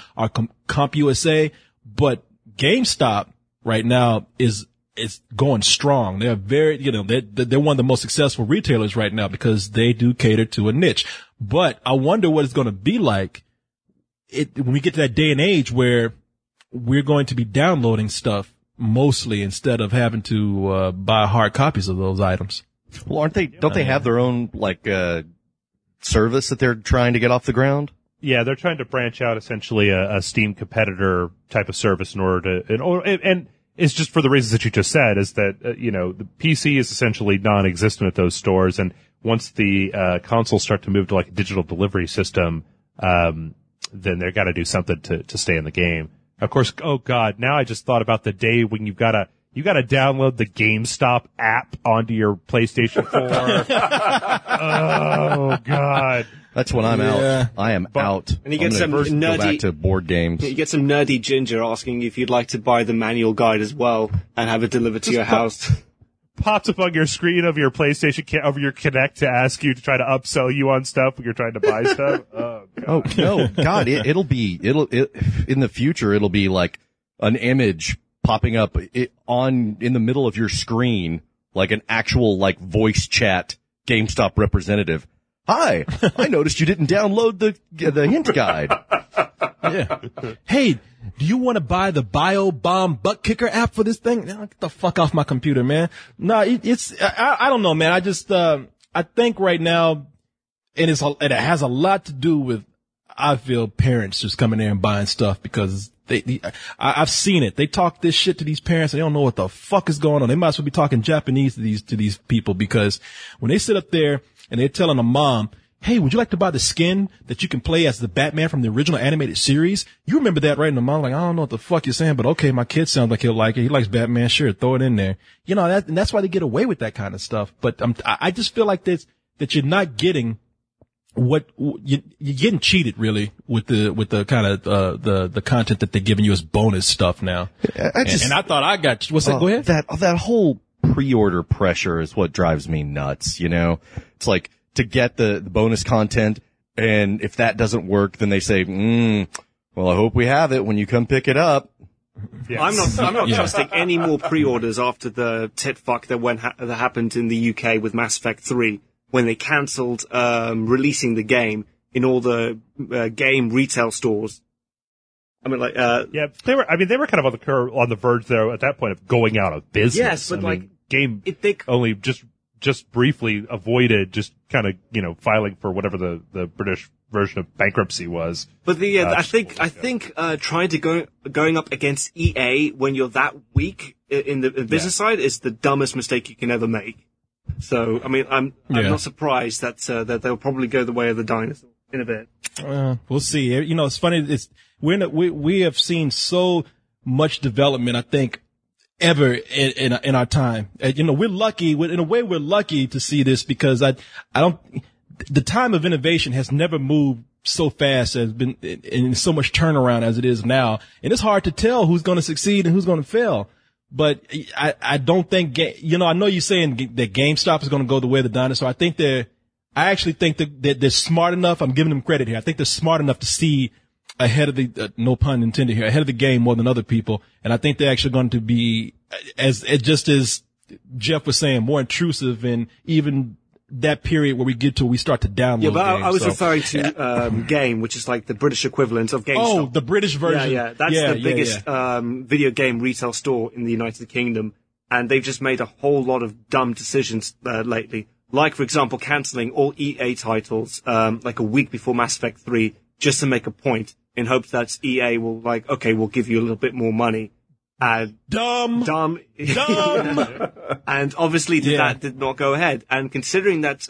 Speaker 1: CompUSA? But GameStop right now is going strong. They're very, they're one of the most successful retailers right now because they do cater to a niche. But I wonder what it's going to be like when we get to that day and age where we're going to be downloading stuff mostly instead of having to buy hard copies of those items.
Speaker 3: Well, don't they have their own service that they're trying to get off the ground?
Speaker 2: Yeah, they're trying to branch out essentially a Steam competitor type of service in order to, and it's just for the reasons that you just said, is that, the PC is essentially non-existent at those stores. And once the consoles start to move to like a digital delivery system, then they've got to do something to stay in the game. Of course, oh God, now I just thought about the day when you gotta download the GameStop app onto your PlayStation 4. Oh God.
Speaker 3: That's when I'm out. I am out.
Speaker 5: And you get some
Speaker 3: first
Speaker 5: nerdy,
Speaker 3: go back to board games.
Speaker 5: You get some nerdy ginger asking if you'd like to buy the manual guide as well and have it delivered to your house.
Speaker 2: Pops up on your screen of your PlayStation, of your Kinect to ask you to try to upsell you on stuff when you're trying to buy stuff. Oh, God.
Speaker 3: Oh, no. God, it'll in the future, it'll be like an image popping up in the middle of your screen, like an actual, voice chat GameStop representative. Hi, I noticed you didn't download the hint guide.
Speaker 1: Yeah. Hey, do you want to buy the Bio Bomb Butt Kicker app for this thing? No, get the fuck off my computer, man. No, I don't know, man. I just, I think right now, and it has a lot to do with, I feel, parents just coming there and buying stuff because I've seen it. They talk this shit to these parents. They don't know what the fuck is going on. They might as well be talking Japanese to these people because when they sit up there and they're telling a mom, hey, would you like to buy the skin that you can play as the Batman from the original animated series? You remember that, right? And the mom I don't know what the fuck you're saying, but okay, my kid sounds like he'll like it. He likes Batman. Sure, throw it in there. And that's why they get away with that kind of stuff. But I just feel like that you're not getting what you're getting cheated really with the kind of the content that they're giving you as bonus stuff now. And I thought I got what's that? Go ahead.
Speaker 3: That whole pre-order pressure is what drives me nuts. It's like to get the bonus content, and if that doesn't work, then they say, well, I hope we have it when you come pick it up.
Speaker 5: Yes. I'm not trusting any more pre-orders after the tit fuck that happened in the UK with Mass Effect 3. When they cancelled releasing the game in all the game retail stores. I mean,
Speaker 2: they were kind of on the verge there at that point of going out of business.
Speaker 5: Yes, but
Speaker 2: game only just briefly avoided just kind of filing for whatever the British version of bankruptcy was.
Speaker 5: But I think trying to going up against EA when you're that weak in the business side is the dumbest mistake you can ever make. So, I mean, I'm not surprised that they'll probably go the way of the dinosaur in a bit.
Speaker 1: We'll see. It's funny. we have seen so much development, I think, ever in our time. We're lucky, in a way we're lucky to see this because the time of innovation has never moved so fast, has been in so much turnaround as it is now. And it's hard to tell who's going to succeed and who's going to fail. But I don't think, I know you're saying that GameStop is going to go the way of the dinosaur. I actually think that they're smart enough. I'm giving them credit here. I think they're smart enough to see ahead of the, no pun intended here, ahead of the game more than other people. And I think they're actually going to be, just as Jeff was saying, more intrusive in even that period where we start to download.
Speaker 5: Yeah, but
Speaker 1: games.
Speaker 5: I was referring to Game, which is like the British equivalent of GameStop.
Speaker 1: Oh, the British version.
Speaker 5: Yeah. That's the biggest video game retail store in the United Kingdom, and they've just made a whole lot of dumb decisions lately. Like, for example, cancelling all EA titles like a week before Mass Effect 3 just to make a point, in hopes that EA will we'll give you a little bit more money.
Speaker 1: Dumb.
Speaker 5: And obviously that did not go ahead. And considering that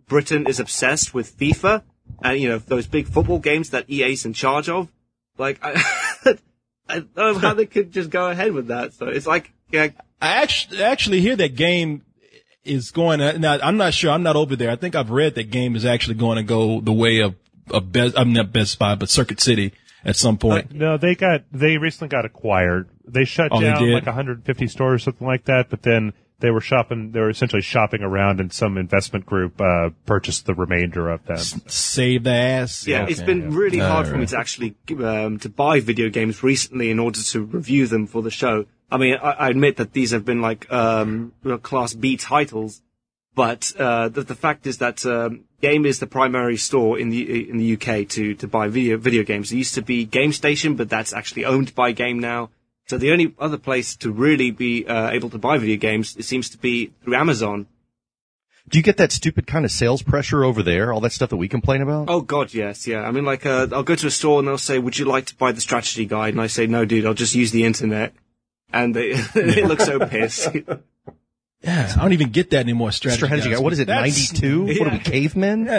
Speaker 5: Britain is obsessed with FIFA and those big football games that EA's in charge of, like I don't know how they could just go ahead with that. So it's like, I
Speaker 1: actually hear that Game is going to, now I'm not sure, I'm not over there. I think I've read that Game is actually going to go the way of not Best Buy, but Circuit City at some point.
Speaker 2: No, they recently got acquired. They shut down like 150 stores or something like that, but then they were essentially shopping around, and some investment group purchased the remainder of them.
Speaker 1: Save the ass.
Speaker 5: Yeah, it's been really hard for me to actually to buy video games recently in order to review them for the show. I mean, I admit that these have been like Class B titles, but the fact is that Game is the primary store in the UK to buy video games. It used to be Game Station, but that's actually owned by Game now. So the only other place to really be able to buy video games, it seems to be through Amazon.
Speaker 3: Do you get that stupid kind of sales pressure over there? All that stuff that we complain about?
Speaker 5: Oh God, yes, yeah. I mean, like I'll go to a store and they'll say, "Would you like to buy the strategy guide?" And I say, "No, dude, I'll just use the internet." And they look so pissed.
Speaker 1: Yeah, I don't even get that anymore. Strategy guys.
Speaker 3: What is it? 92?
Speaker 5: Yeah.
Speaker 3: What are we, cavemen?
Speaker 5: Do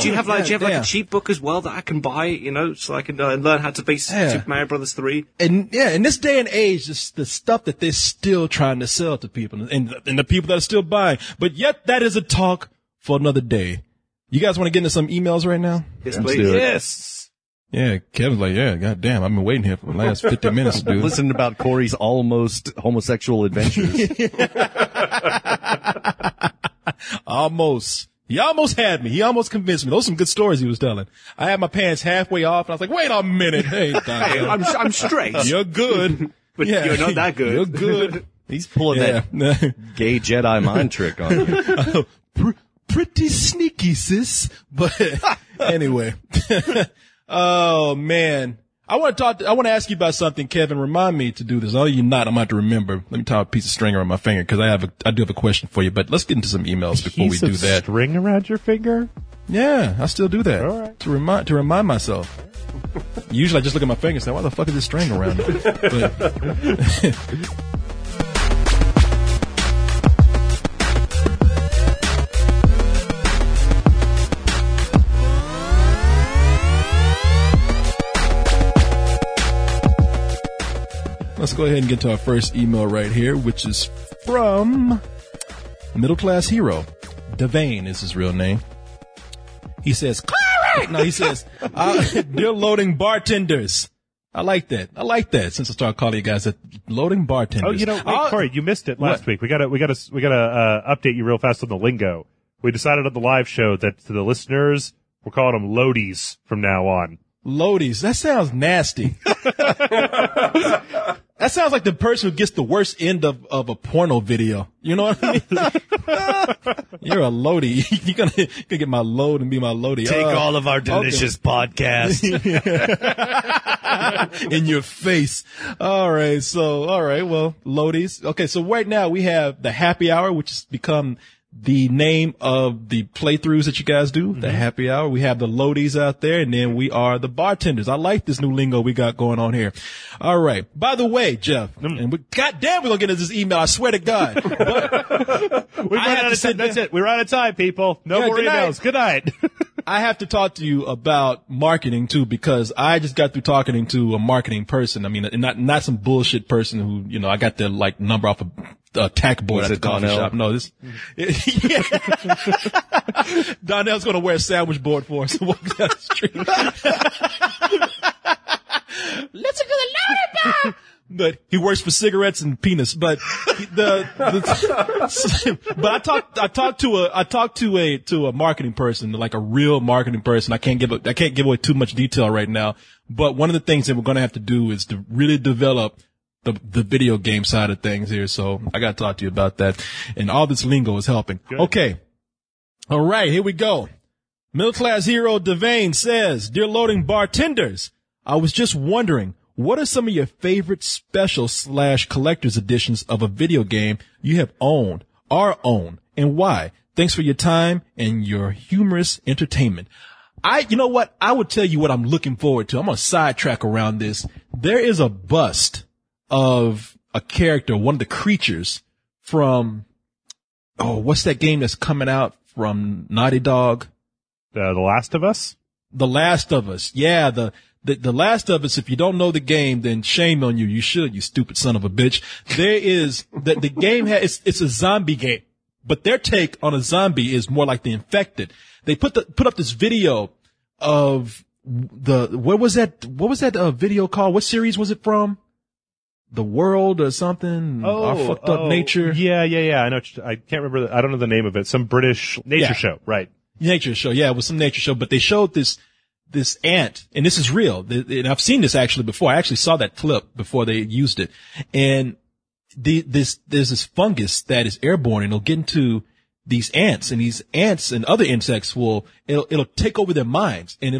Speaker 5: you have like a cheap book as well that I can buy? So I can learn how to beat Super Mario Brothers 3.
Speaker 1: And in this day and age, it's the stuff that they're still trying to sell to people, and the people that are still buying. But yet, that is a talk for another day. You guys want to get into some emails right now?
Speaker 5: Yes, please.
Speaker 1: Yes. Yeah, Kevin's like, yeah, goddamn, I've been waiting here for the last 50 minutes, dude.
Speaker 3: Listening about Kory's almost homosexual adventures.
Speaker 1: Almost. He almost had me. He almost convinced me. Those are some good stories he was telling. I had my pants halfway off, and I was like, wait a minute. Hey,
Speaker 5: I'm straight.
Speaker 1: You're good.
Speaker 5: But you're not that good.
Speaker 1: You're good.
Speaker 3: He's pulling that gay Jedi mind trick on you.
Speaker 1: Pretty sneaky, sis. But anyway. Oh, man. I want to ask you about something, Kevin. Remind me to do this. Oh, you're not. I'm going to have to remember. Let me tie a piece of string around my finger because I do have a question for you, but let's get into some emails before we do that.
Speaker 2: String around your finger?
Speaker 1: Yeah, I still do that.
Speaker 2: All right.
Speaker 1: To remind myself. Usually I just look at my finger and say, why the fuck is this string around me? Let's go ahead and get to our first email right here, which is from Middle Class Hero. Devane is his real name. He says, Kory! No, he says, dear loading bartenders. I like that. Since I started calling you guys loading bartenders.
Speaker 2: Oh, wait, Kory, you missed it last week. We gotta update you real fast on the lingo. We decided on the live show that to the listeners, we're calling them loadies from now on.
Speaker 1: Loadies. That sounds nasty. That sounds like the person who gets the worst end of a porno video. You know what I mean? You're a loadie. You're gonna get my load and be my loadie.
Speaker 3: Take all of our delicious podcasts
Speaker 1: in your face. All right. Well, loadies. Okay. So right now we have the happy hour, which has become the name of the playthroughs that you guys do, the happy hour. We have the loadies out there, and then we are the bartenders. I like this new lingo we got going on here. All right. By the way, Jeff, and goddamn, we're going to get into this email. I swear to God. But
Speaker 2: we ran out of time. That's it. We're out of time, people. No more emails. Good night.
Speaker 1: I have to talk to you about marketing too, because I just got through talking to a marketing person. I mean, not some bullshit person who, you know, I got their like number off a tack board at the coffee shop. No, this, yeah. Donnell's going to wear a sandwich board for us and walk down the street. Listen to the loaded. But he works for cigarettes and penis. But but I talked to a marketing person, like a real marketing person. I can't give away too much detail right now. But one of the things that we're going to have to do is to really develop the video game side of things here. So I got to talk to you about that. And all this lingo is helping. Good. Okay. All right. Here we go. Middle class hero Devane says, "Dear loading bartenders, I was just wondering, what are some of your favorite special / collector's editions of a video game you have owned, and why? Thanks for your time and your humorous entertainment." You know what? I would tell you what I'm looking forward to. I'm going to sidetrack around this. There is a bust of a character, one of the creatures from, what's that game that's coming out from Naughty Dog?
Speaker 2: The Last of Us?
Speaker 1: The Last of Us. Yeah, The Last of Us, if you don't know the game, then shame on you. You should, you stupid son of a bitch. There is, the game it's a zombie game, but their take on a zombie is more like The Infected. They put up this video of what was that video called? What series was it from? The World or something? Our Fucked Up Nature?
Speaker 2: Yeah. I know, I can't remember, I don't know the name of it. Some British nature show, right?
Speaker 1: Nature show, yeah, it was some nature show, but they showed this ant, and this is real, and I've seen this actually before. I actually saw that clip before they used it. And there's this fungus that is airborne, and it'll get into these ants, and these ants and other insects it'll take over their minds, and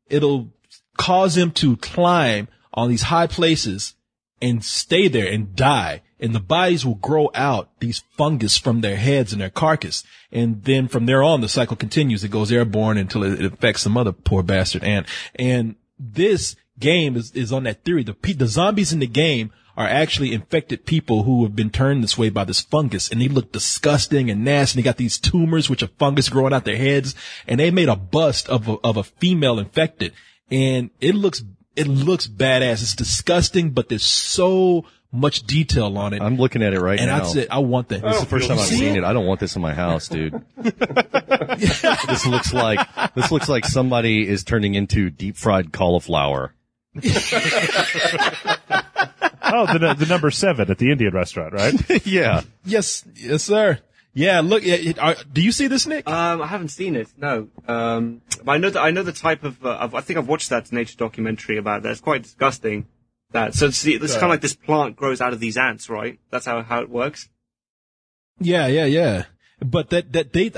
Speaker 1: it'll cause them to climb on these high places and stay there and die. And the bodies will grow out these fungus from their heads and their carcass. And then from there on, the cycle continues. It goes airborne until it affects some other poor bastard ant. And this game is on that theory. The zombies in the game are actually infected people who have been turned this way by this fungus. And they look disgusting and nasty. They got these tumors, which are fungus growing out their heads. And they made a bust of a female infected. And it looks badass. It's disgusting, but there's so much detail on it.
Speaker 3: I'm looking at it right now.
Speaker 1: And I want that.
Speaker 3: This is the first time I've seen it. I don't want this in my house, dude. This looks like somebody is turning into deep fried cauliflower.
Speaker 2: The number 7 at the Indian restaurant, right?
Speaker 3: Yeah.
Speaker 1: Yes, sir. Yeah, look, do you see this, Nick?
Speaker 5: I haven't seen it, no. But I know the type of I think I've watched that nature documentary about that. It's quite disgusting. So it's kind of like this plant grows out of these ants, right? That's how it works.
Speaker 1: Yeah. But I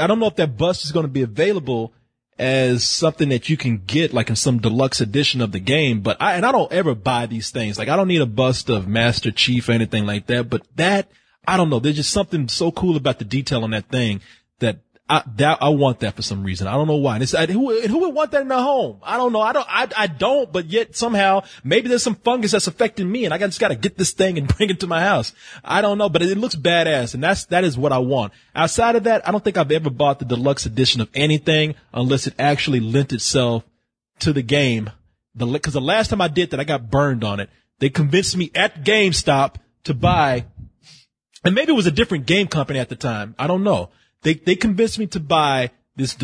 Speaker 1: don't know if that bust is going to be available as something that you can get like in some deluxe edition of the game. But I don't ever buy these things. Like I don't need a bust of Master Chief or anything like that. But I don't know. There's just something so cool about the detail on that thing that I want that for some reason. I don't know why. And who would want that in their home? I don't know. I don't, but yet somehow maybe there's some fungus that's affecting me and I just got to get this thing and bring it to my house. I don't know, but it looks badass and that is what I want. Outside of that, I don't think I've ever bought the deluxe edition of anything unless it actually lent itself to the game. Cause the last time I did that, I got burned on it. They convinced me at GameStop to buy, and maybe it was a different game company at the time. I don't know. They convinced me to buy this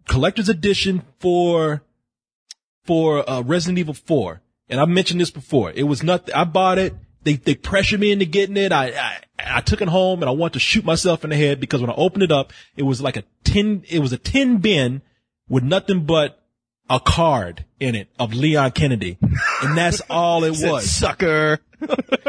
Speaker 1: collector's edition for Resident Evil 4. And I've mentioned this before. It was nothing. I bought it. They pressured me into getting it. I took it home and I wanted to shoot myself in the head because when I opened it up, it was like a tin bin with nothing but a card in it of Leon Kennedy. And that's all it was.
Speaker 3: Sucker.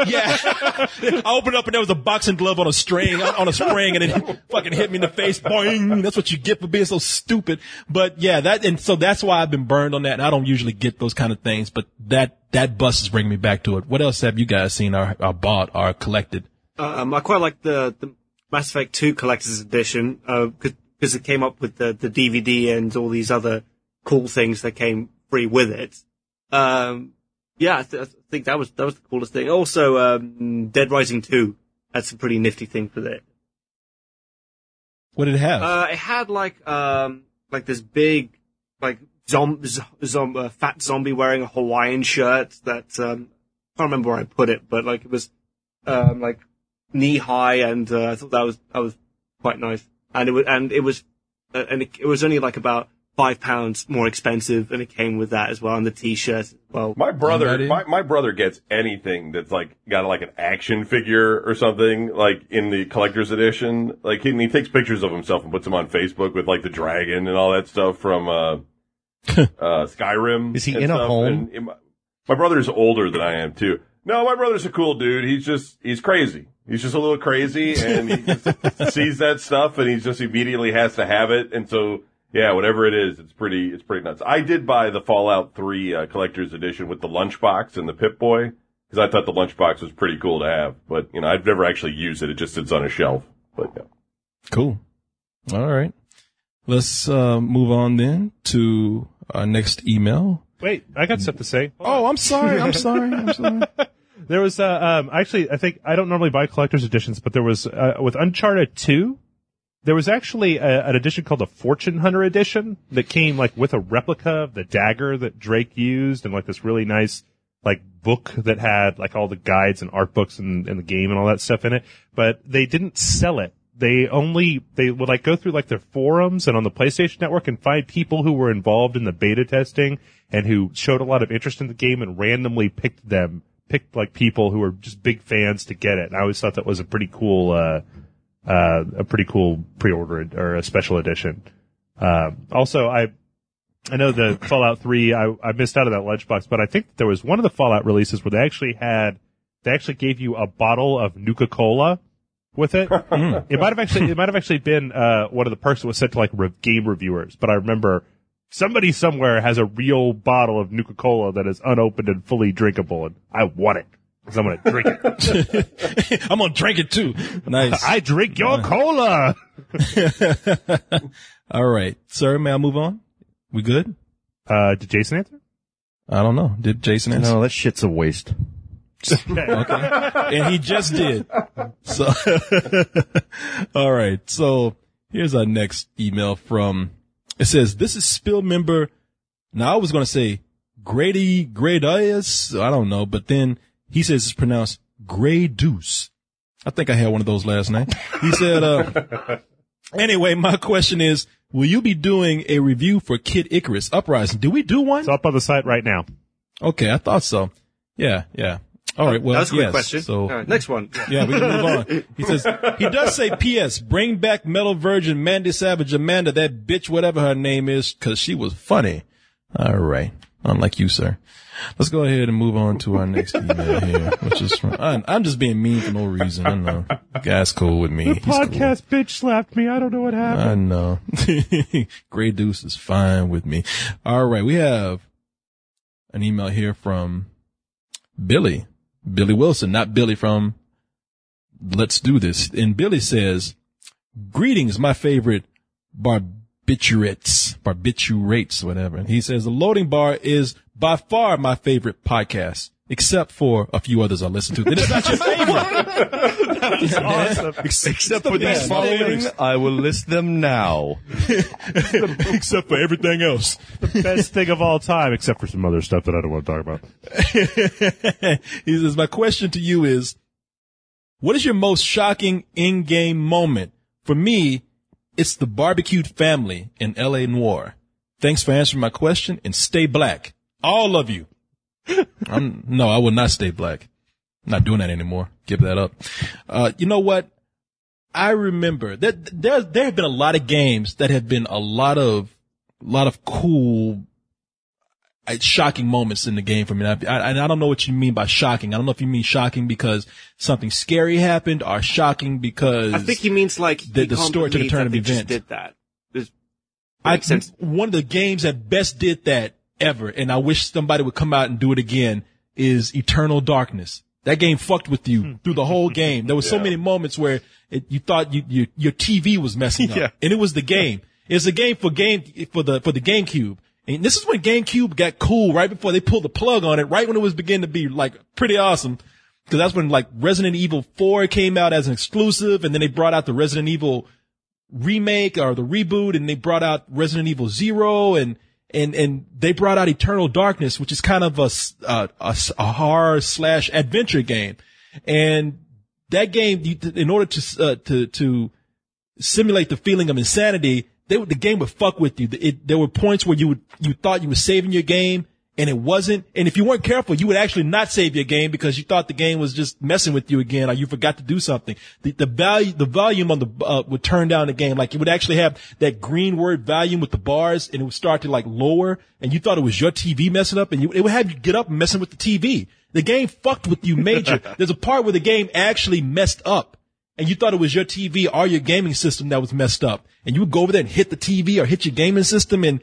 Speaker 1: Yeah. I opened up and there was a boxing glove on a spring and it fucking hit me in the face. Boing. That's what you get for being so stupid. But yeah, so that's why I've been burned on that. And I don't usually get those kind of things, but that bus is bringing me back to it. What else have you guys seen or bought or collected?
Speaker 5: I quite like the Mass Effect 2 Collector's Edition, because it came up with the DVD and all these other cool things that came free with it. Yeah, I think that was the coolest thing. Also, Dead Rising 2 had some pretty nifty things with it.
Speaker 1: What did it have?
Speaker 5: It had like this big fat zombie wearing a Hawaiian shirt that I can't remember where I put it, but like it was like knee high, and I thought that was quite nice. And it was only like about £5 more expensive, and it came with that as well, and the T-shirt as well.
Speaker 4: My brother gets anything that's like got like an action figure or something like in the collector's edition. Like he takes pictures of himself and puts them on Facebook with like the dragon and all that stuff from Skyrim.
Speaker 3: Is he in a home?
Speaker 4: And my brother's older than I am too. No, my brother's a cool dude. He's crazy. He's just a little crazy, and he just sees that stuff, and he just immediately has to have it. And so, yeah, whatever it is, it's pretty nuts. I did buy the Fallout 3 collector's edition with the lunchbox and the Pip-Boy, because I thought the lunchbox was pretty cool to have. But, you know, I've never actually used it. It just sits on a shelf. But, yeah.
Speaker 1: Cool. All right. Let's move on then to our next email.
Speaker 2: Wait, I got stuff to say.
Speaker 1: Oh, I'm sorry.
Speaker 2: There was, actually, I don't normally buy collector's editions, but there was, with Uncharted 2, there was actually an edition called the Fortune Hunter edition that came, like, with a replica of the dagger that Drake used and, like, this really nice, like, book that had, like, all the guides and art books and the game and all that stuff in it. But they didn't sell it. They would, like, go through, like, their forums and on the PlayStation Network and find people who were involved in the beta testing and who showed a lot of interest in the game and randomly picked like people who were just big fans to get it. And I always thought that was a pretty cool pre-order or a special edition. Also, I know the Fallout 3, I missed out on that lunchbox, but I think there was one of the Fallout releases where they actually gave you a bottle of Nuka-Cola with it. It might have actually been, one of the perks that was sent to like game reviewers, but I remember somebody somewhere has a real bottle of Nuka-Cola that is unopened and fully drinkable, and I want it. Because I'm going to drink it.
Speaker 1: I'm going to drink it too. Nice.
Speaker 2: I drink your cola.
Speaker 1: All right. Sir, may I move on? We good?
Speaker 2: Did Jason answer?
Speaker 1: I don't know. Did Jason answer?
Speaker 3: No, that shit's a waste.
Speaker 1: Okay. And he just did. So, all right. So here's our next email from, it says, this is Spill member. Now I was going to say Gradius. I don't know, but then he says it's pronounced Grey Deuce. I think I had one of those last night. He said, anyway, my question is, will you be doing a review for Kid Icarus Uprising? Do we do one?
Speaker 2: It's up on the site right now.
Speaker 1: Okay, I thought so. Yeah. All right, well,
Speaker 5: that was a quick
Speaker 1: yes.
Speaker 5: question.
Speaker 1: So,
Speaker 5: all right, next one.
Speaker 1: Yeah, we can move on. He says, he does say, P.S., bring back Metal Virgin, Mandy Savage, Amanda, that bitch, whatever her name is, cause she was funny. All right. Unlike you, sir. Let's go ahead and move on to our next email here, which is from, I'm just being mean for no reason. I know. The guy's cool with me.
Speaker 2: The podcast bitch slapped me. I don't know what happened.
Speaker 1: I know. Grey Deuce is fine with me. All right. We have an email here from Billy Wilson, not Billy from Let's Do This. And Billy says, greetings, my favorite barbiturates, whatever. And he says, the Loading Bar is by far my favorite podcast, except for a few others I listen to. Then it's not your favorite.
Speaker 2: That's awesome.
Speaker 3: Except for these following, I will list them now.
Speaker 1: Except for everything else.
Speaker 2: The best thing of all time, except for some other stuff that I don't want to talk about.
Speaker 1: He says, my question to you is, what is your most shocking in-game moment? For me, it's the barbecued family in L.A. Noire. Thanks for answering my question, and stay black. All of you. No, I will not stay black. I'm not doing that anymore. Give that up. You know what? I remember that there have been a lot of games that have been a lot of cool, shocking moments in the game for me. I don't know what you mean by shocking. I don't know if you mean shocking because something scary happened or shocking because
Speaker 5: I think he means like
Speaker 1: the story to the turn of events.
Speaker 5: Did that?
Speaker 1: Makes sense. One of the games that best did that ever, and I wish somebody would come out and do it again, is Eternal Darkness. That game fucked with you through the whole game. There were so many moments where you thought your TV was messing up, and it was the game. It's a game for the GameCube. And this is when GameCube got cool, right before they pulled the plug on it, right when it was beginning to be like pretty awesome. Cause that's when like Resident Evil 4 came out as an exclusive, and then they brought out the Resident Evil remake or the reboot, and they brought out Resident Evil 0, and and they brought out Eternal Darkness, which is kind of a horror / adventure game. And that game, in order to simulate the feeling of insanity, the game would fuck with you. There were points where you thought you were saving your game, and it wasn't. And if you weren't careful, you would actually not save your game because you thought the game was just messing with you again, or you forgot to do something. The volume on the would turn down the game. Like, it would actually have that green word volume with the bars, and it would start to like lower, and you thought it was your TV messing up, and it would have you get up and messing with the TV. The game fucked with you major. There's a part where the game actually messed up, and you thought it was your TV or your gaming system that was messed up. And you would go over there and hit the TV or hit your gaming system, and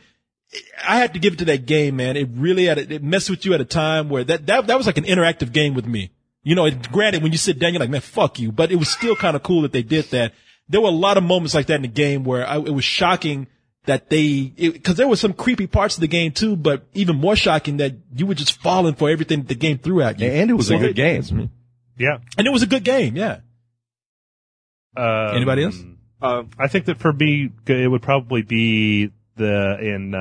Speaker 1: I had to give it to that game, man. It really it messed with you at a time where that was like an interactive game with me. You know, granted, when you sit down, you're like, man, fuck you. But it was still kind of cool that they did that. There were a lot of moments like that in the game where it was shocking that because there were some creepy parts of the game too, but even more shocking that you were just falling for everything that the game threw at you.
Speaker 3: And it was a good game.
Speaker 2: Yeah.
Speaker 1: And it was a good game, yeah. Anybody else?
Speaker 2: I think that for me, it would probably be in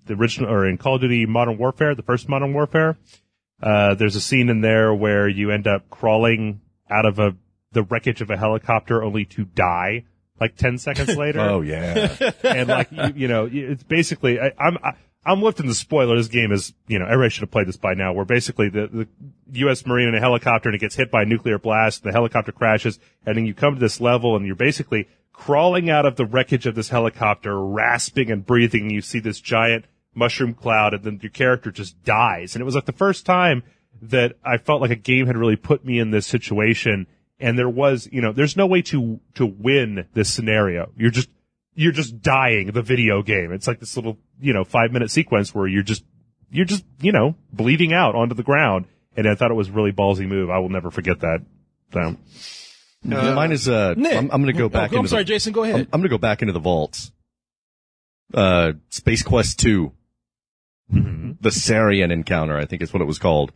Speaker 2: the original, or in Call of Duty Modern Warfare, the first Modern Warfare. There's a scene in there where you end up crawling out of the wreckage of a helicopter only to die like 10 seconds later.
Speaker 3: Oh yeah.
Speaker 2: And like, it's basically, I'm lifting the spoiler. This game is, everybody should have played this by now, where basically the U.S. Marine in a helicopter and it gets hit by a nuclear blast, the helicopter crashes, and then you come to this level and you're basically crawling out of the wreckage of this helicopter, rasping and breathing, and you see this giant mushroom cloud, and then your character just dies. And it was like the first time that I felt like a game had really put me in this situation, and there was, there's no way to win this scenario. You're just dying the video game. It's like this little, 5-minute sequence where you're just, bleeding out onto the ground. And I thought it was a really ballsy move. I will never forget that. So.
Speaker 3: Mine is, Nick. I'm going to go back into
Speaker 1: sorry, Jason, go ahead.
Speaker 3: I'm going to go back into the vaults. Space Quest 2. Mm-hmm. The Sarian Encounter, I think is what it was called.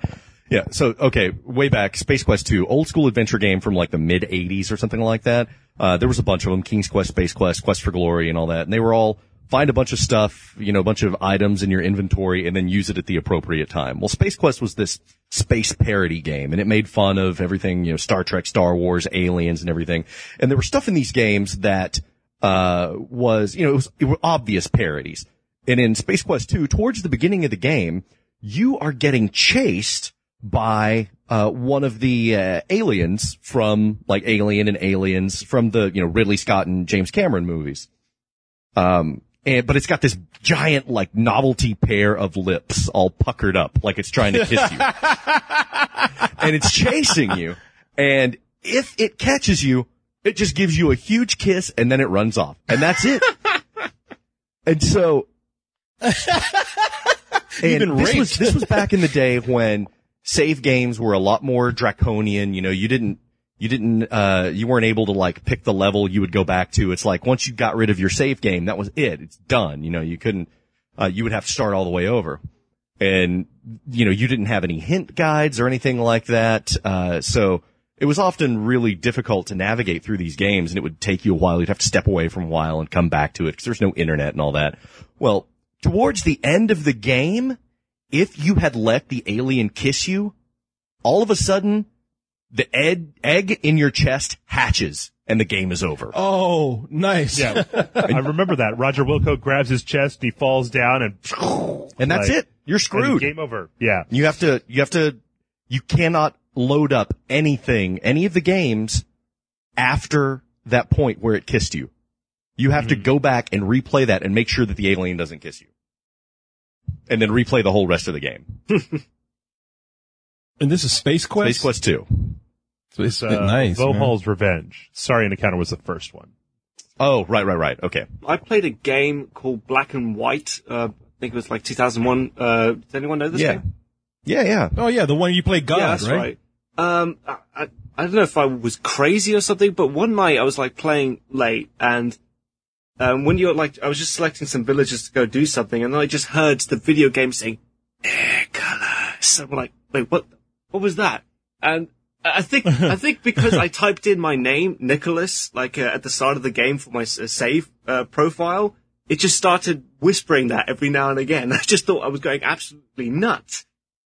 Speaker 3: Yeah, so, okay, way back, Space Quest 2, old school adventure game from like the mid-'80s or something like that. There was a bunch of them, King's Quest, Space Quest, Quest for Glory, and all that, and they were all find a bunch of stuff, a bunch of items in your inventory, and then use it at the appropriate time. Well, Space Quest was this space parody game, and it made fun of everything, Star Trek, Star Wars, aliens, and everything. And there were stuff in these games that it were obvious parodies. And in Space Quest 2, towards the beginning of the game, you are getting chased by one of the aliens from like Alien and Aliens from the Ridley Scott and James Cameron movies. But it's got this giant like novelty pair of lips all puckered up like it's trying to kiss you. And it's chasing you. And if it catches you, it just gives you a huge kiss and then it runs off. And that's it. And so this was back in the day when save games were a lot more draconian. You weren't able to like pick the level you would go back to. It's like once you got rid of your save game, that was it. It's done. You couldn't, you would have to start all the way over. And, you didn't have any hint guides or anything like that. So it was often really difficult to navigate through these games, and it would take you a while. You'd have to step away from a while and come back to it because there's no internet and all that. Well, towards the end of the game, if you had let the alien kiss you, all of a sudden, the egg in your chest hatches and the game is over.
Speaker 1: Oh, nice.
Speaker 2: Yeah. I remember that. Roger Wilco grabs his chest, he falls down and
Speaker 3: that's it. You're screwed.
Speaker 2: Game over. Yeah.
Speaker 3: You cannot load up any of the games after that point where it kissed you. You have to go back and replay that and make sure that the alien doesn't kiss you. And then replay the whole rest of the game.
Speaker 1: And this is Space Quest?
Speaker 3: Space Quest 2.
Speaker 1: So it's nice.
Speaker 2: Vohal's Revenge. Sorry, Encounter was the first one.
Speaker 3: Oh, right. Okay.
Speaker 5: I played a game called Black and White. I think it was like 2001. Does anyone know this game?
Speaker 3: Yeah.
Speaker 1: Oh, yeah, the one you play God,
Speaker 5: yeah, that's
Speaker 1: right?
Speaker 5: I don't know if I was crazy or something, but one night I was like playing late, and when you're like, I was just selecting some villagers to go do something, and then I just heard the video game saying, Nicholas. I'm like, wait, what was that? And I think because I typed in my name, Nicholas, like at the start of the game for my save profile, it just started whispering that every now and again. I just thought I was going absolutely nuts.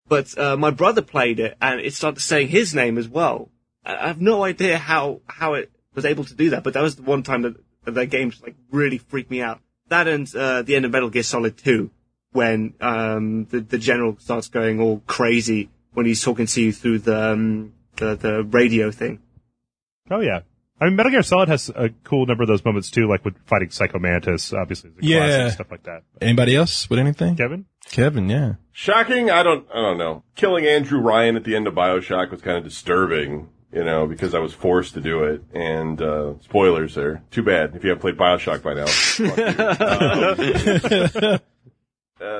Speaker 5: But my brother played it, and it started saying his name as well. I have no idea how it was able to do that, but that was the one time that game just, like, really freaked me out. That and the end of Metal Gear Solid 2, when the general starts going all crazy when he's talking to you through the radio thing.
Speaker 2: Oh, yeah. I mean, Metal Gear Solid has a cool number of those moments, too, like with fighting Psycho Mantis, obviously, the classic, stuff like that.
Speaker 1: Anybody else with anything? Kevin, yeah.
Speaker 4: Shocking? I don't know. Killing Andrew Ryan at the end of BioShock was kind of disturbing, because I was forced to do it. And, spoilers there. Too bad if you haven't played BioShock by now.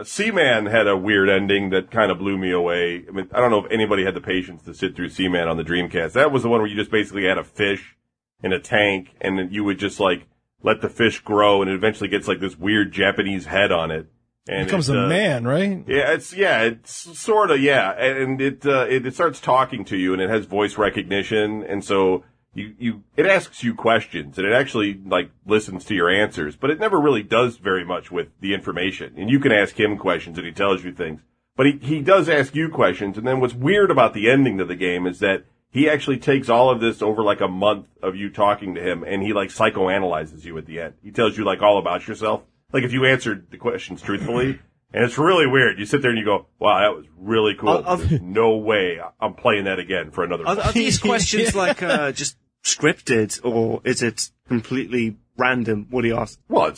Speaker 4: Seaman had a weird ending that kind of blew me away. I mean, I don't know if anybody had the patience to sit through Seaman on the Dreamcast. That was the one where you just basically had a fish in a tank, and then you would just, like, let the fish grow, and it eventually gets, like, this weird Japanese head on it. And
Speaker 1: it becomes a man, right?
Speaker 4: It's sort of, and it starts talking to you, and it has voice recognition, and so it asks you questions, and it actually, like, listens to your answers, but it never really does very much with the information. And you can ask him questions, and he tells you things. But he does ask you questions, and then what's weird about the ending to the game is that he actually takes all of this over, like, a month of you talking to him, and he, like, psychoanalyzes you at the end. He tells you, like, all about yourself. Like, if you answered the questions truthfully, and it's really weird. You sit there and you go, wow, that was really cool. There's no way I'm playing that again for another month.
Speaker 5: Are these questions, like, just scripted, or is it completely random? What do you ask?
Speaker 4: Well,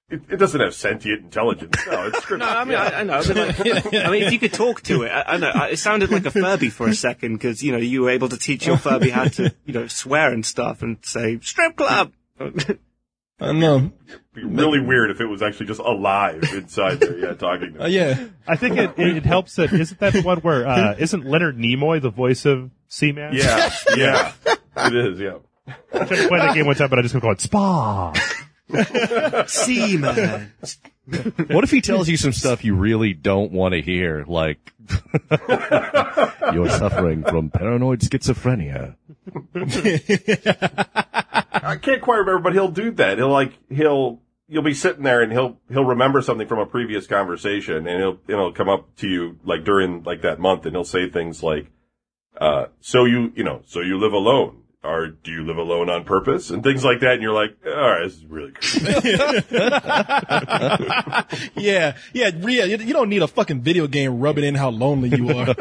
Speaker 4: it doesn't have sentient intelligence. No, it's scripted.
Speaker 5: No, I mean, I know. But if you could talk to it, I know. It sounded like a Furby for a second, because, you were able to teach your Furby how to, swear and stuff and say, strip club.
Speaker 1: I know.
Speaker 4: It'd be really weird if it was actually just alive inside there, talking to me.
Speaker 1: Yeah.
Speaker 2: I think it helps that, isn't that the one where, isn't Leonard Nimoy the voice of Seaman?
Speaker 4: Yeah. It is, yeah.
Speaker 2: I tried to play that game one time, but I just call it Spock.
Speaker 5: Seaman.
Speaker 3: What if he tells you some stuff you really don't want to hear, like, you're suffering from paranoid schizophrenia?
Speaker 4: I can't quite remember, but he'll do that. You'll be sitting there and he'll remember something from a previous conversation, and he'll come up to you, like, during, like, that month, and he'll say things like, so you live alone. Or do you live alone on purpose? And things like that, and you're like, all right, this is really creepy.
Speaker 1: Yeah, you don't need a fucking video game rubbing in how lonely you are.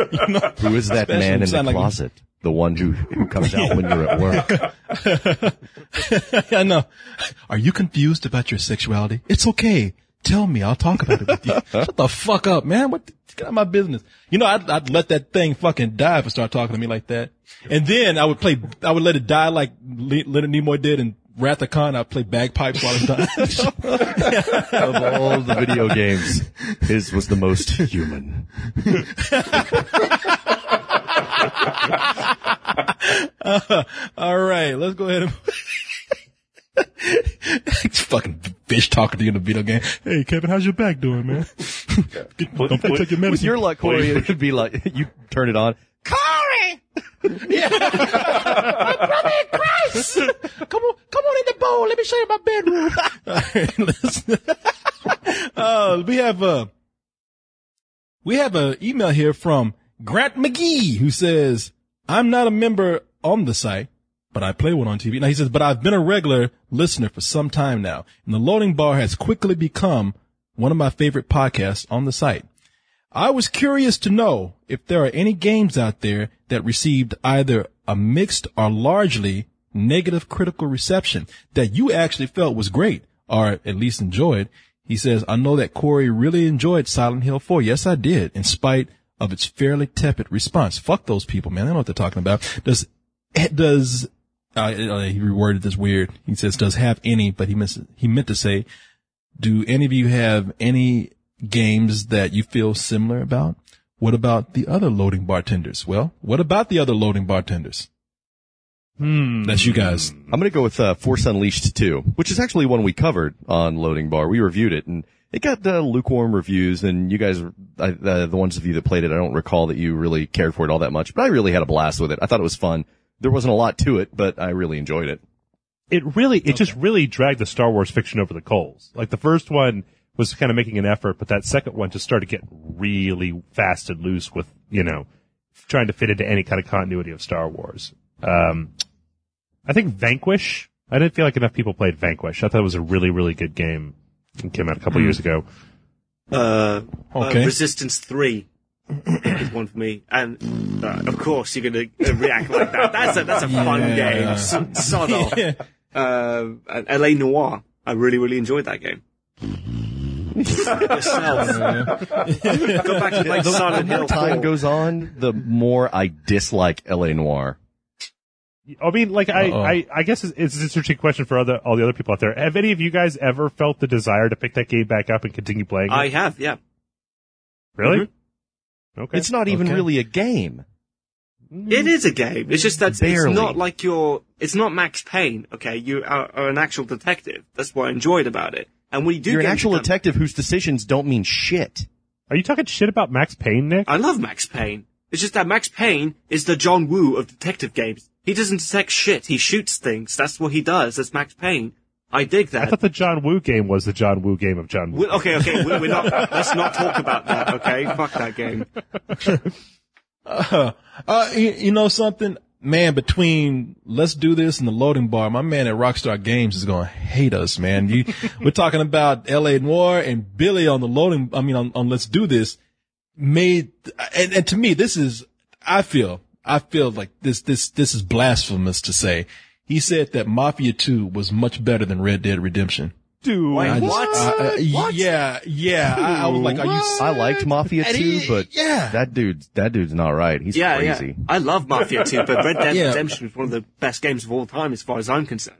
Speaker 3: Who is that man in the closet? The one who comes out when you're at work.
Speaker 1: I know. Are you confused about your sexuality? It's okay. Tell me. I'll talk about it with you. Shut the fuck up, man. Get out of my business. I'd let that thing fucking die if it started talking to me like that. And then I would let it die like Leonard Nimoy did in Wrath of Khan. I'd play bagpipes while it died.
Speaker 3: Of all the video games, his was the most human.
Speaker 1: All right, let's go ahead and fucking fish talking to you in a video game. Hey, Kevin, how's your back doing, man? Don't forget to take your medicine.
Speaker 3: With your luck, Kory, it could be like, you turn it on. Kory!
Speaker 1: Yeah. My brother in Christ! Come on in the bowl. Let me show you my bedroom. All right, listen. We have a email here from Grant McGee, who says, I'm not a member on the site, but I play one on TV. Now he says, but I've been a regular listener for some time now, and the Loading Bar has quickly become one of my favorite podcasts on the site. I was curious to know if there are any games out there that received either a mixed or largely negative critical reception that you actually felt was great, or at least enjoyed. He says, I know that Kory really enjoyed Silent Hill 4. Yes, I did, in spite of its fairly tepid response. Fuck those people, man. They know what they're talking about. He reworded this weird. He says, does have any, but he meant to say, do any of you have any games that you feel similar about? What about the other loading bartenders? Well, what about the other loading bartenders? That's you guys.
Speaker 3: I'm going to go with Force Unleashed 2, which is actually one we covered on Loading Bar. We reviewed it, and it got lukewarm reviews, and you guys, the ones of you that played it, I don't recall that you really cared for it all that much, but I really had a blast with it. I thought it was fun. There wasn't a lot to it, but I really enjoyed it.
Speaker 2: it just really dragged the Star Wars fiction over the coals. Like the first one was kind of making an effort, but that second one just started getting really fast and loose with, trying to fit into any kind of continuity of Star Wars. I think Vanquish, I didn't feel like enough people played Vanquish. I thought it was a really, really good game. It came out a couple years ago.
Speaker 5: Resistance 3 is one for me. And, of course, you're going to react like that. That's a fun game. Sod off. And L.A. Noire. I really, really enjoyed that game. Yourself. Go back to play Silent Hill 4.
Speaker 3: The more time goes on, the more I dislike L.A. Noire.
Speaker 2: I mean, like, I guess it's an interesting question for all the other people out there. Have any of you guys ever felt the desire to pick that game back up and continue playing it?
Speaker 5: I have, yeah.
Speaker 2: Really?
Speaker 5: Mm-hmm.
Speaker 2: Okay.
Speaker 3: It's not even really a game.
Speaker 5: It is a game. It's just that
Speaker 3: Barely.
Speaker 5: it's not like it's not Max Payne, okay? You are an actual detective. That's what I enjoyed about it. And when you do
Speaker 3: You're an actual detective whose decisions don't mean shit.
Speaker 2: Are you talking shit about Max Payne, Nick?
Speaker 5: I love Max Payne. It's just that Max Payne is the John Woo of detective games. He doesn't detect shit. He shoots things. That's what he does. That's Max Payne. I dig that.
Speaker 2: I thought the John Woo game was the John Woo game of John Woo.
Speaker 5: Okay, we're not, let's not talk about that, okay? Fuck that game.
Speaker 1: You know something? Man, between Let's Do This and the Loading Bar, my man at Rockstar Games is going to hate us, man. We're talking about L.A. Noire and Billy on on Let's Do This and to me, this is, I feel like this is blasphemous to say. He said that Mafia 2 was much better than Red Dead Redemption.
Speaker 2: Dude,
Speaker 5: what?
Speaker 1: What? Yeah. I was like, are you?
Speaker 3: I liked Mafia 2, but
Speaker 1: yeah.
Speaker 3: that dude's not right. He's crazy.
Speaker 5: Yeah. I love Mafia 2, but Red Dead Redemption is one of the best games of all time as far as I'm concerned.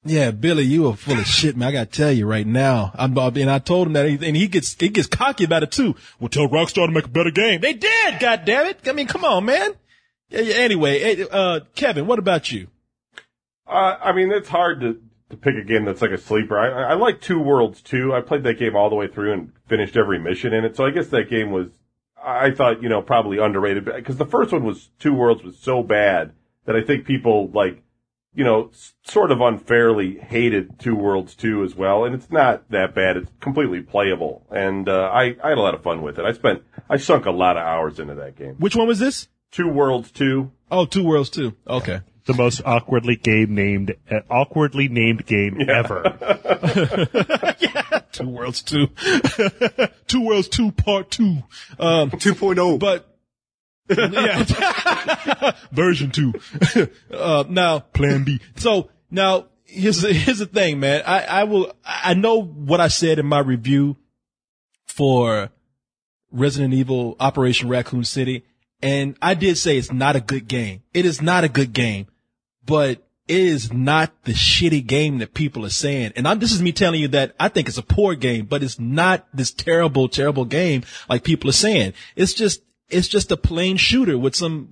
Speaker 1: Yeah, Billy, you are full of shit, man. I gotta tell you right now. And I told him that, and he gets cocky about it too. Well, tell Rockstar to make a better game. They did, goddammit. I mean, come on, man. Yeah, anyway, Kevin, what about you?
Speaker 4: I mean, it's hard to pick a game that's like a sleeper. I like Two Worlds 2. I played that game all the way through and finished every mission in it. So I guess that game was, I thought, probably underrated. Because the first one was, Two Worlds was so bad that I think people, sort of unfairly hated Two Worlds 2 as well. And it's not that bad. It's completely playable. And I had a lot of fun with it. I sunk a lot of hours into that game.
Speaker 1: Which one was this?
Speaker 4: Two Worlds 2.
Speaker 1: Oh, Two Worlds 2. Okay.
Speaker 2: The most awkwardly named game ever.
Speaker 1: Yeah, Two Worlds 2. Two Worlds 2 Part 2.
Speaker 5: 2.0.
Speaker 1: But, yeah. Version 2. Now, Plan B. So, now, here's the thing, man. I know what I said in my review for Resident Evil Operation Raccoon City, and I did say it's not a good game. It is not a good game. But it is not the shitty game that people are saying. And this is me telling you that I think it's a poor game, but it's not this terrible, terrible game like people are saying. It's just a plain shooter with some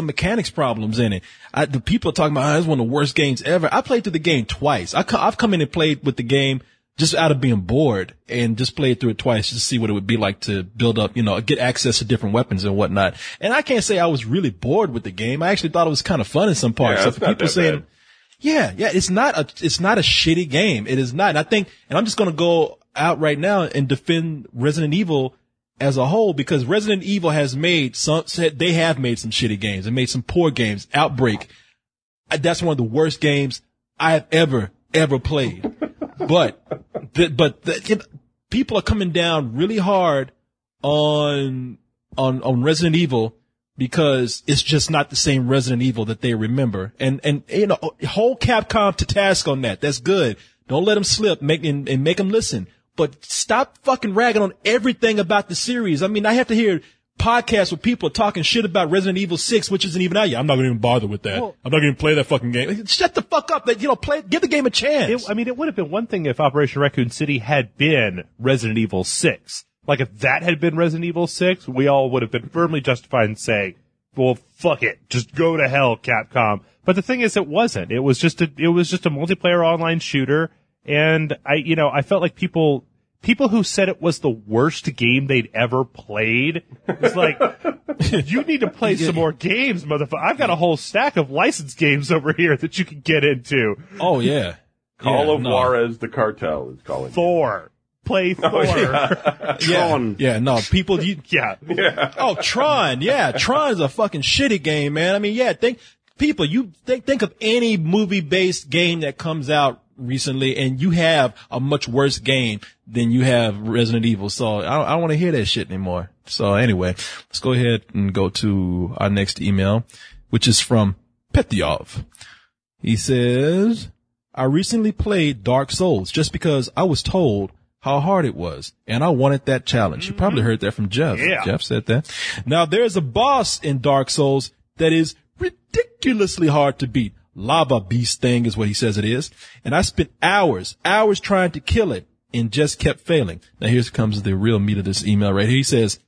Speaker 1: mechanics problems in it. The people are talking about, it's one of the worst games ever. I played through the game twice. I've come in and played with the game just out of being bored and just played through it twice just to see what it would be like to build up, get access to different weapons and whatnot. And I can't say I was really bored with the game. I actually thought it was kind of fun in some parts.
Speaker 4: Yeah,
Speaker 1: so for people saying, it's not a shitty game. It is not. And I'm just going to go out right now and defend Resident Evil as a whole, because Resident Evil they have made some shitty games and made some poor games. Outbreak. That's one of the worst games I've ever played. But people are coming down really hard on Resident Evil because it's just not the same Resident Evil that they remember. And hold Capcom to task on that. That's good. Don't let them slip. Make them listen. But stop fucking ragging on everything about the series. I mean, I have to hear podcasts where people are talking shit about Resident Evil 6, which isn't even out yet. I'm not going to even bother with that. I'm not going to play that fucking game. Shut the fuck up. Give the game a chance.
Speaker 2: It would have been one thing if Operation Raccoon City had been Resident Evil 6. Like, if that had been Resident Evil 6, we all would have been firmly justified in saying, well, fuck it. Just go to hell, Capcom. But the thing is, it wasn't. It was just a multiplayer online shooter. And I felt like people people who said it was the worst game they'd ever played. It's like, you need to play some more games, motherfucker. I've got a whole stack of licensed games over here that you can get into.
Speaker 1: Oh, yeah.
Speaker 4: Call of Juarez, the cartel is calling.
Speaker 2: Thor. Play Thor.
Speaker 5: Tron.
Speaker 1: Yeah, no, people,
Speaker 2: Yeah.
Speaker 1: oh, Tron. Yeah, Tron's a fucking shitty game, man. I mean, yeah, think of any movie-based game that comes out recently and you have a much worse game than you have Resident Evil. So I don't want to hear that shit anymore. So anyway, let's go ahead and go to our next email, which is from Petyov. He says, I recently played Dark Souls just because I was told how hard it was, and I wanted that challenge. You probably heard that from Jeff.
Speaker 2: Yeah.
Speaker 1: Jeff said that. Now, there's a boss in Dark Souls that is ridiculously hard to beat. Lava beast thing is what he says it is. And I spent hours trying to kill it and just kept failing. Now, here comes the real meat of this email right here. He says,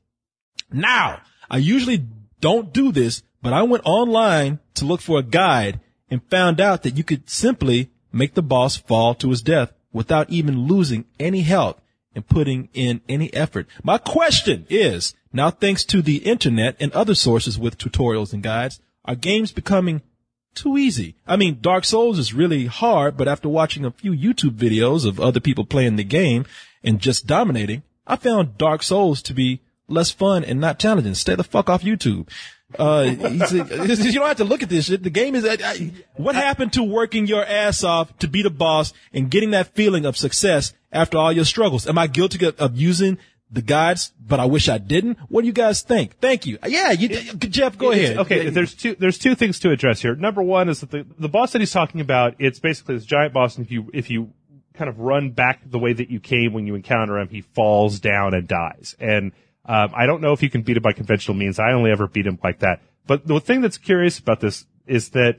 Speaker 1: now, I usually don't do this, but I went online to look for a guide and found out that you could simply make the boss fall to his death without even losing any health and putting in any effort. My question is, now thanks to the internet and other sources with tutorials and guides, are games becoming too easy? I mean, Dark Souls is really hard, but after watching a few YouTube videos of other people playing the game and just dominating, I found Dark Souls to be less fun and not challenging. Stay the fuck off YouTube. You don't have to look at this shit. The game is, what happened to working your ass off to beat a boss and getting that feeling of success after all your struggles? Am I guilty of using the guides, but I wish I didn't? What do you guys think? Thank you. Yeah, Jeff, go ahead.
Speaker 2: Okay, there's two things to address here. Number one is that the boss that he's talking about, it's basically this giant boss, and if you kind of run back the way that you came when you encounter him, he falls down and dies. And I don't know if you can beat it by conventional means. I only ever beat him like that. But the thing that's curious about this is that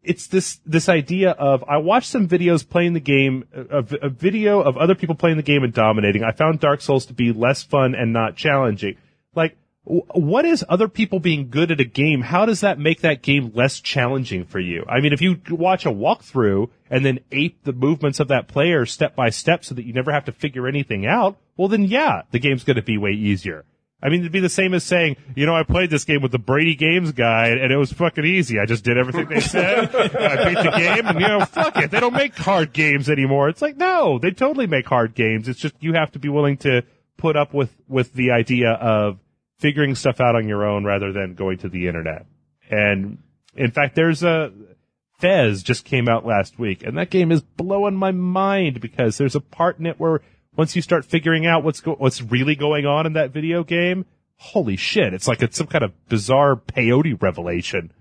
Speaker 2: it's this idea of, I watched some videos playing the game, a video of other people playing the game and dominating. I found Dark Souls to be less fun and not challenging. Like, what is other people being good at a game? How does that make that game less challenging for you? I mean, if you watch a walkthrough and then ape the movements of that player step by step so that you never have to figure anything out, well then yeah, the game's going to be way easier. I mean, it'd be the same as saying, I played this game with the Brady Games guide and it was fucking easy. I just did everything they said. I beat the game and, fuck it. They don't make hard games anymore. It's like, no, they totally make hard games. It's just you have to be willing to put up with the idea of figuring stuff out on your own rather than going to the internet. And in fact, there's Fez just came out last week, and that game is blowing my mind because there's a part in it where once you start figuring out what's really going on in that video game, holy shit, it's like it's some kind of bizarre peyote revelation.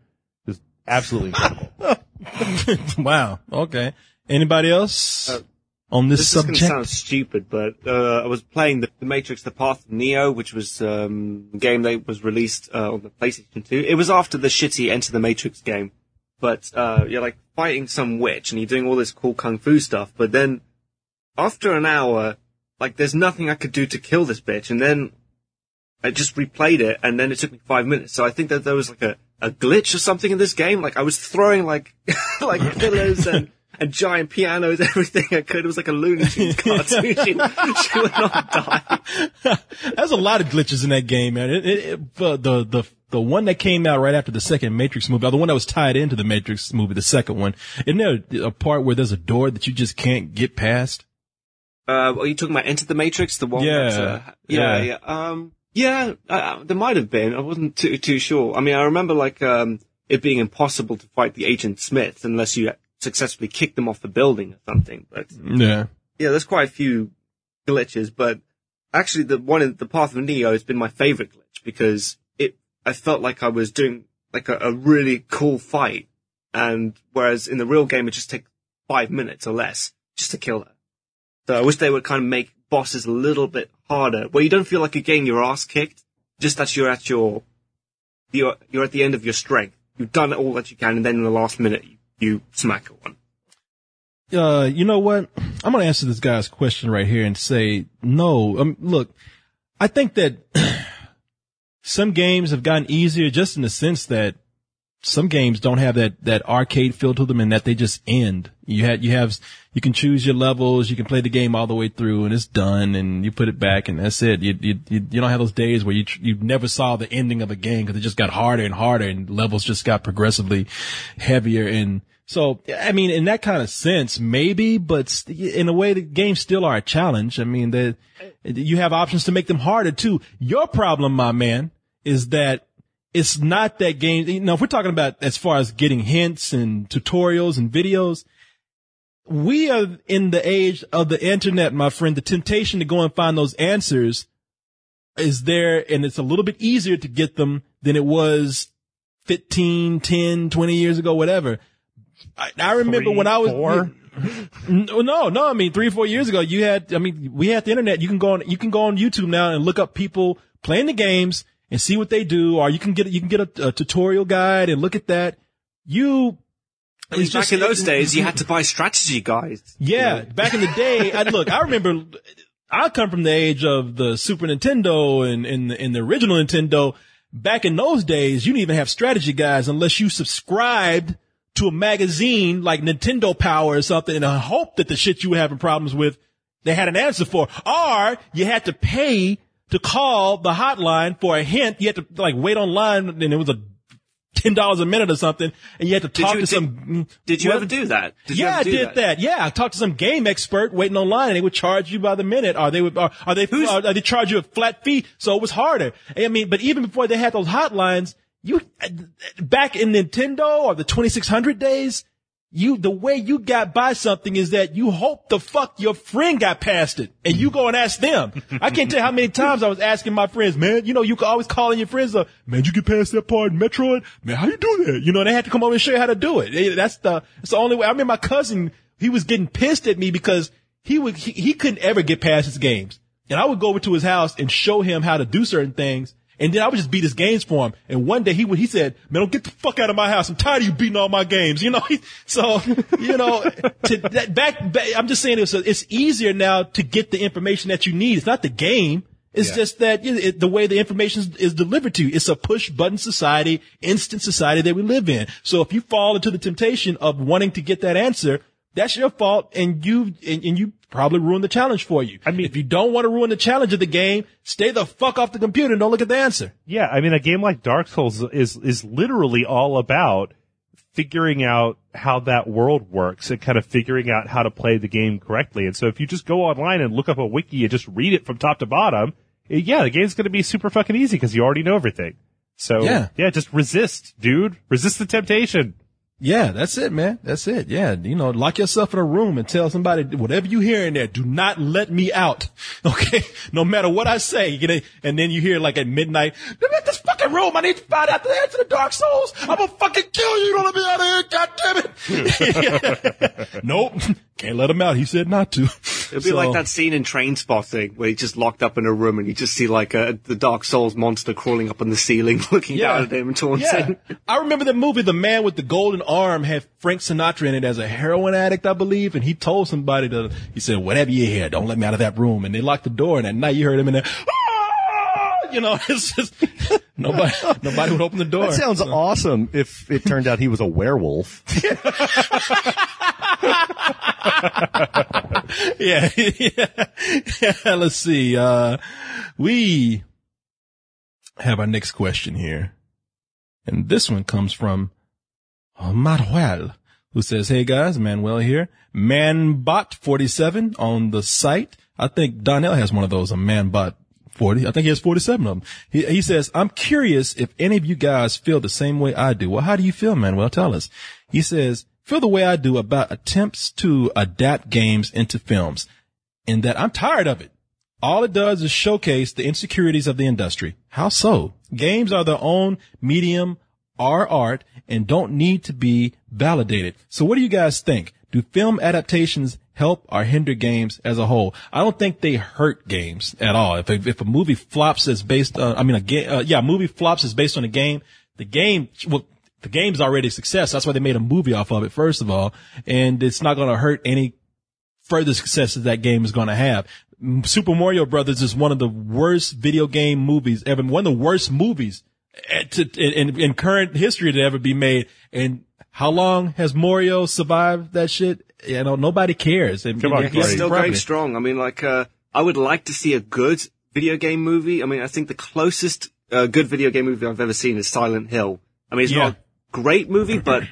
Speaker 2: It's absolutely incredible.
Speaker 1: Wow. Okay. Anybody else on this subject?
Speaker 5: This is going to sound stupid, but I was playing the Matrix: The Path of Neo, which was a game that was released on the PlayStation 2. It was after the shitty Enter the Matrix game, but you're like fighting some witch and you're doing all this cool kung fu stuff, but then after an hour, like, there's nothing I could do to kill this bitch, and then I just replayed it, and then it took me 5 minutes. So I think that there was like a glitch or something in this game. Like, I was throwing like pillars and giant pianos, everything I could. It was like a Looney Tunes cartoon. She would not die.
Speaker 1: There's a lot of glitches in that game, man. The one that came out right after the second Matrix movie, or the one that was tied into the Matrix movie, the second one, isn't there a part where there's a door that you just can't get past?
Speaker 5: Are you talking about Enter the Matrix? The one
Speaker 1: Yeah.
Speaker 5: There might have been. I wasn't too sure. I mean, I remember it being impossible to fight the Agent Smith unless you successfully kicked them off the building or something. But yeah, there's quite a few glitches, but actually the one in the Path of Neo has been my favorite glitch because I felt like I was doing like a really cool fight, and whereas in the real game it just takes 5 minutes or less just to kill her. So I wish they would kind of make bosses a little bit harder, where you don't feel like you're getting your ass kicked, just that you're at the end of your strength. You've done all that you can, and then in the last minute you smack one.
Speaker 1: You know what? I'm going to answer this guy's question right here and say no. Look, I think that some games have gotten easier just in the sense that some games don't have that arcade feel to them, and that they just end. You can choose your levels, you can play the game all the way through, and it's done, and you put it back, and that's it. You don't have those days where you never saw the ending of a game because it just got harder and harder, and levels just got progressively heavier. And so, I mean, in that kind of sense, maybe, but in a way, the games still are a challenge. I mean, you have options to make them harder too. Your problem, my man, is that it's not that game. You know, if we're talking about as far as getting hints and tutorials and videos, we are in the age of the internet, my friend. The temptation to go and find those answers is there, and it's a little bit easier to get them than it was 15, 10, 20 years ago, whatever. I remember when I was, no, I mean, 3 or 4 years ago, we had the internet. You can go on YouTube now and look up people playing the games and see what they do, or you can get a tutorial guide and look at that.
Speaker 5: Back in those days, you had to buy strategy guides.
Speaker 1: Yeah, you know? Back in the day, I remember, I come from the age of the Super Nintendo and the original Nintendo. Back in those days, you didn't even have strategy guides unless you subscribed to a magazine like Nintendo Power or something, in a hope that the shit you were having problems with, they had an answer for. Or you had to pay to call the hotline for a hint. You had to wait online, and it was $10 a minute or something, and you had to talk to some.
Speaker 5: Did you ever do that?
Speaker 1: I did that. Yeah, I talked to some game expert waiting online, and they would charge you by the minute, or they charge you a flat fee, so it was harder. I mean, but even before they had those hotlines, back in Nintendo or the 2600 days, the way you got by something is that you hope the fuck your friend got past it, and you go and ask them. I can't tell you how many times I was asking my friends, man, you can always call in your friends up, man, you get past that part in Metroid? Man, how you do that? And they had to come over and show you how to do it. That's the only way. I remember my cousin, he was getting pissed at me because he couldn't ever get past his games. And I would go over to his house and show him how to do certain things. And then I would just beat his games for him. And one day he said, man, don't get the fuck out of my house. I'm tired of you beating all my games. I'm just saying it's easier now to get the information that you need. It's not the game. It's just that the way the information is delivered to you. It's a push button society, instant society that we live in. So if you fall into the temptation of wanting to get that answer, that's your fault, and you probably ruined the challenge for you. I mean, if you don't want to ruin the challenge of the game, stay the fuck off the computer and don't look at the answer.
Speaker 2: Yeah, I mean, a game like Dark Souls is literally all about figuring out how that world works and kind of figuring out how to play the game correctly. And so if you just go online and look up a wiki and just read it from top to bottom, the game's going to be super fucking easy because you already know everything. So just resist, dude. Resist the temptation.
Speaker 1: Yeah, that's it, man. That's it. Yeah. Lock yourself in a room and tell somebody, whatever you hear in there, do not let me out. Okay. No matter what I say, and then you hear at midnight, let this fucking room. I need to find out the answer to Dark Souls. I'm gonna fucking kill you. Don't let me out of here. God damn it. Nope. Can't let him out. He said not to.
Speaker 5: It'll be like that scene in Trainspotting where he's just locked up in a room and you just see the Dark Souls monster crawling up on the ceiling, looking down at him and taunting.
Speaker 1: Yeah. I remember the movie, The Man with the Golden Arm, had Frank Sinatra in it as a heroin addict, I believe, and he told somebody he said, whatever you hear, don't let me out of that room. And they locked the door, and at night you heard him in there, it's just, nobody would open the door.
Speaker 3: That sounds awesome if it turned out he was a werewolf.
Speaker 1: Yeah. Let's see. We have our next question here. And this one comes from Manuel, who says, hey guys, Manuel here. Manbot47 on the site. I think Dantel has one of those, a Manbot 40. I think he has 47 of them. He says, I'm curious if any of you guys feel the same way I do. Well, how do you feel, Manuel? Tell us. He says, feel the way I do about attempts to adapt games into films, in that I'm tired of it. All it does is showcase the insecurities of the industry. How so? Games are their own medium or art and don't need to be validated. So what do you guys think? Do film adaptations help or hinder games as a whole? I don't think they hurt games at all. If a movie flops is based on, a movie flops is based on a game, the game's already a success. That's why they made a movie off of it, first of all. And it's not going to hurt any further successes that game is going to have. Super Mario Brothers is one of the worst video game movies ever. One of the worst movies in current history to ever be made. And how long has Mario survived that shit? You know, nobody cares. And
Speaker 2: Come on,
Speaker 5: He's
Speaker 2: Kory.
Speaker 5: still going strong. I mean, like, I would like to see a good video game movie. I mean, I think the closest good video game movie I've ever seen is Silent Hill. I mean, it's not a great movie, but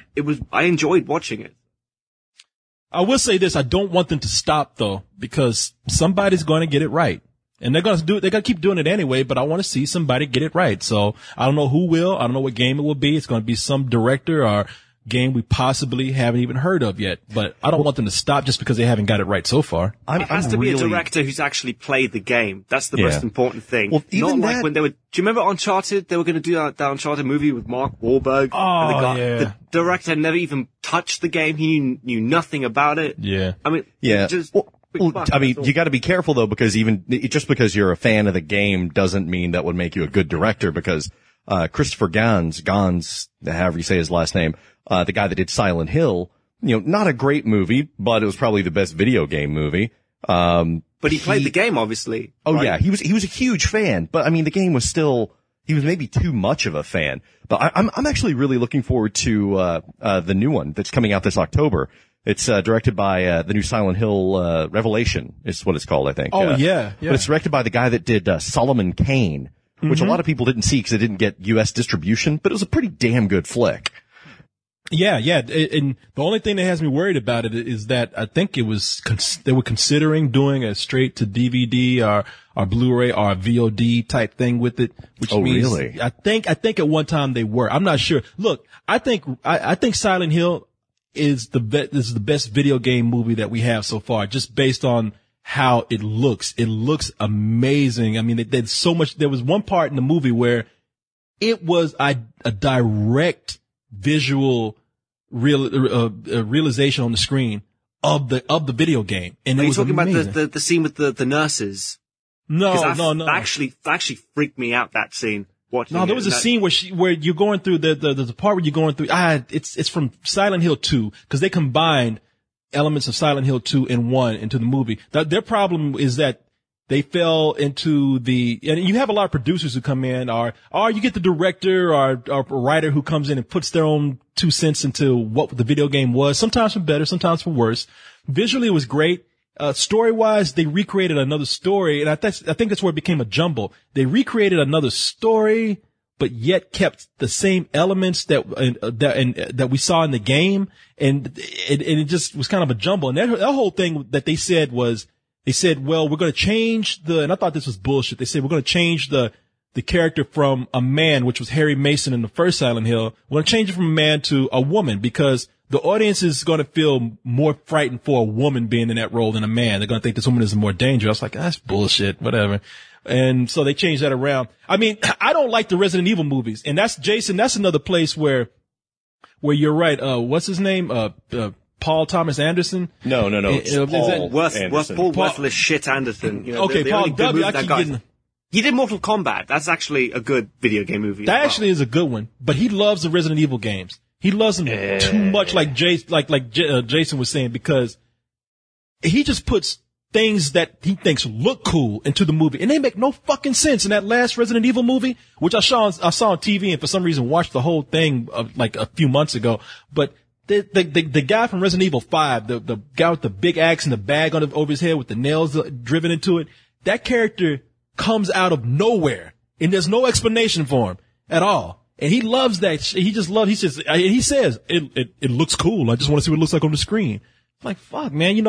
Speaker 5: I enjoyed watching it.
Speaker 1: I will say this, I don't want them to stop though, because somebody's going to get it right. And they're going to do it, they're going to keep doing it anyway, but I want to see somebody get it right. So I don't know who will, I don't know what game it will be. It's going to be some director or game we possibly haven't even heard of yet, but I don't want them to stop just because they haven't got it right so far.
Speaker 5: It has to be a director who's actually played the game. That's the most important thing.
Speaker 3: Well, even
Speaker 5: Not like when they were, do you remember Uncharted? They were going to do that Uncharted movie with Mark Wahlberg.
Speaker 1: Oh,
Speaker 5: The director never even touched the game. He knew nothing about it.
Speaker 1: Yeah.
Speaker 5: I mean,
Speaker 3: Just I mean, you got to be careful though, because just because you're a fan of the game doesn't mean that would make you a good director. Because Christopher Gans, however you say his last name, the guy that did Silent Hill, not a great movie, but it was probably the best video game movie.
Speaker 5: But he played the game, obviously.
Speaker 3: Oh
Speaker 5: right?
Speaker 3: yeah, he was a huge fan, but I mean, the game was still, he was maybe too much of a fan. But I'm actually really looking forward to the new one that's coming out this October. It's directed by the new Silent Hill Revelation is what it's called, I think.
Speaker 1: Yeah.
Speaker 3: But it's directed by the guy that did Solomon Kane, which a lot of people didn't see because it didn't get U.S. distribution, but it was a pretty damn good flick.
Speaker 1: Yeah. And the only thing that has me worried about it is that I think it was, they were considering doing a straight to DVD or Blu-ray or a VOD type thing with it, which means,
Speaker 3: really?
Speaker 1: I think at one time they were. I'm not sure. Look, I think Silent Hill is the best video game movie that we have so far, just based on how it looks. It looks amazing. I mean, there's so much. There was one part in the movie where it was a direct visual realization on the screen of the video game. And
Speaker 5: Are
Speaker 1: it
Speaker 5: you
Speaker 1: was
Speaker 5: talking
Speaker 1: amazing.
Speaker 5: about the scene with the nurses?
Speaker 1: No.
Speaker 5: That actually freaked me out, that scene.
Speaker 1: No, there was a scene where you're going through the part where you're going through, it's from Silent Hill 2, because they combined elements of Silent Hill 2 and 1 into the movie. Their problem is that they fell into and you have a lot of producers who come in, or you get the director or a writer who comes in and puts their own 2 cents into what the video game was, sometimes for better, sometimes for worse. Visually, it was great. Story-wise, they recreated another story, and I think that's where it became a jumble. They recreated another story, but yet kept the same elements that we saw in the game, and it just was kind of a jumble. And that whole thing that they said, well, we're going to change and I thought this was bullshit. They said we're going to change the character from a man, which was Harry Mason in the first Silent Hill. We're going to change it from a man to a woman, because the audience is going to feel more frightened for a woman being in that role than a man. They're going to think this woman is more dangerous. I was like, that's bullshit, whatever. And so they changed that around. I mean, I don't like the Resident Evil movies. And that's another place where you're right. What's his name? Paul Thomas Anderson?
Speaker 3: No.
Speaker 5: Paul Worthless Shit Anderson.
Speaker 1: Okay, Paul W. I keep getting...
Speaker 5: He did Mortal Kombat. That's actually a good video game movie.
Speaker 1: That actually is a good one, but he loves the Resident Evil games. He loves them too much, like Jason was saying, because he just puts things that he thinks look cool into the movie, and they make no fucking sense. In that last Resident Evil movie, which I saw on TV, and for some reason watched the whole thing like a few months ago, but the guy from Resident Evil 5, the guy with the big axe and the bag over his head with the nails driven into it, that character comes out of nowhere, and there's no explanation for him at all. And he loves that. He says, it looks cool. I just want to see what it looks like on the screen. I'm like, fuck, man.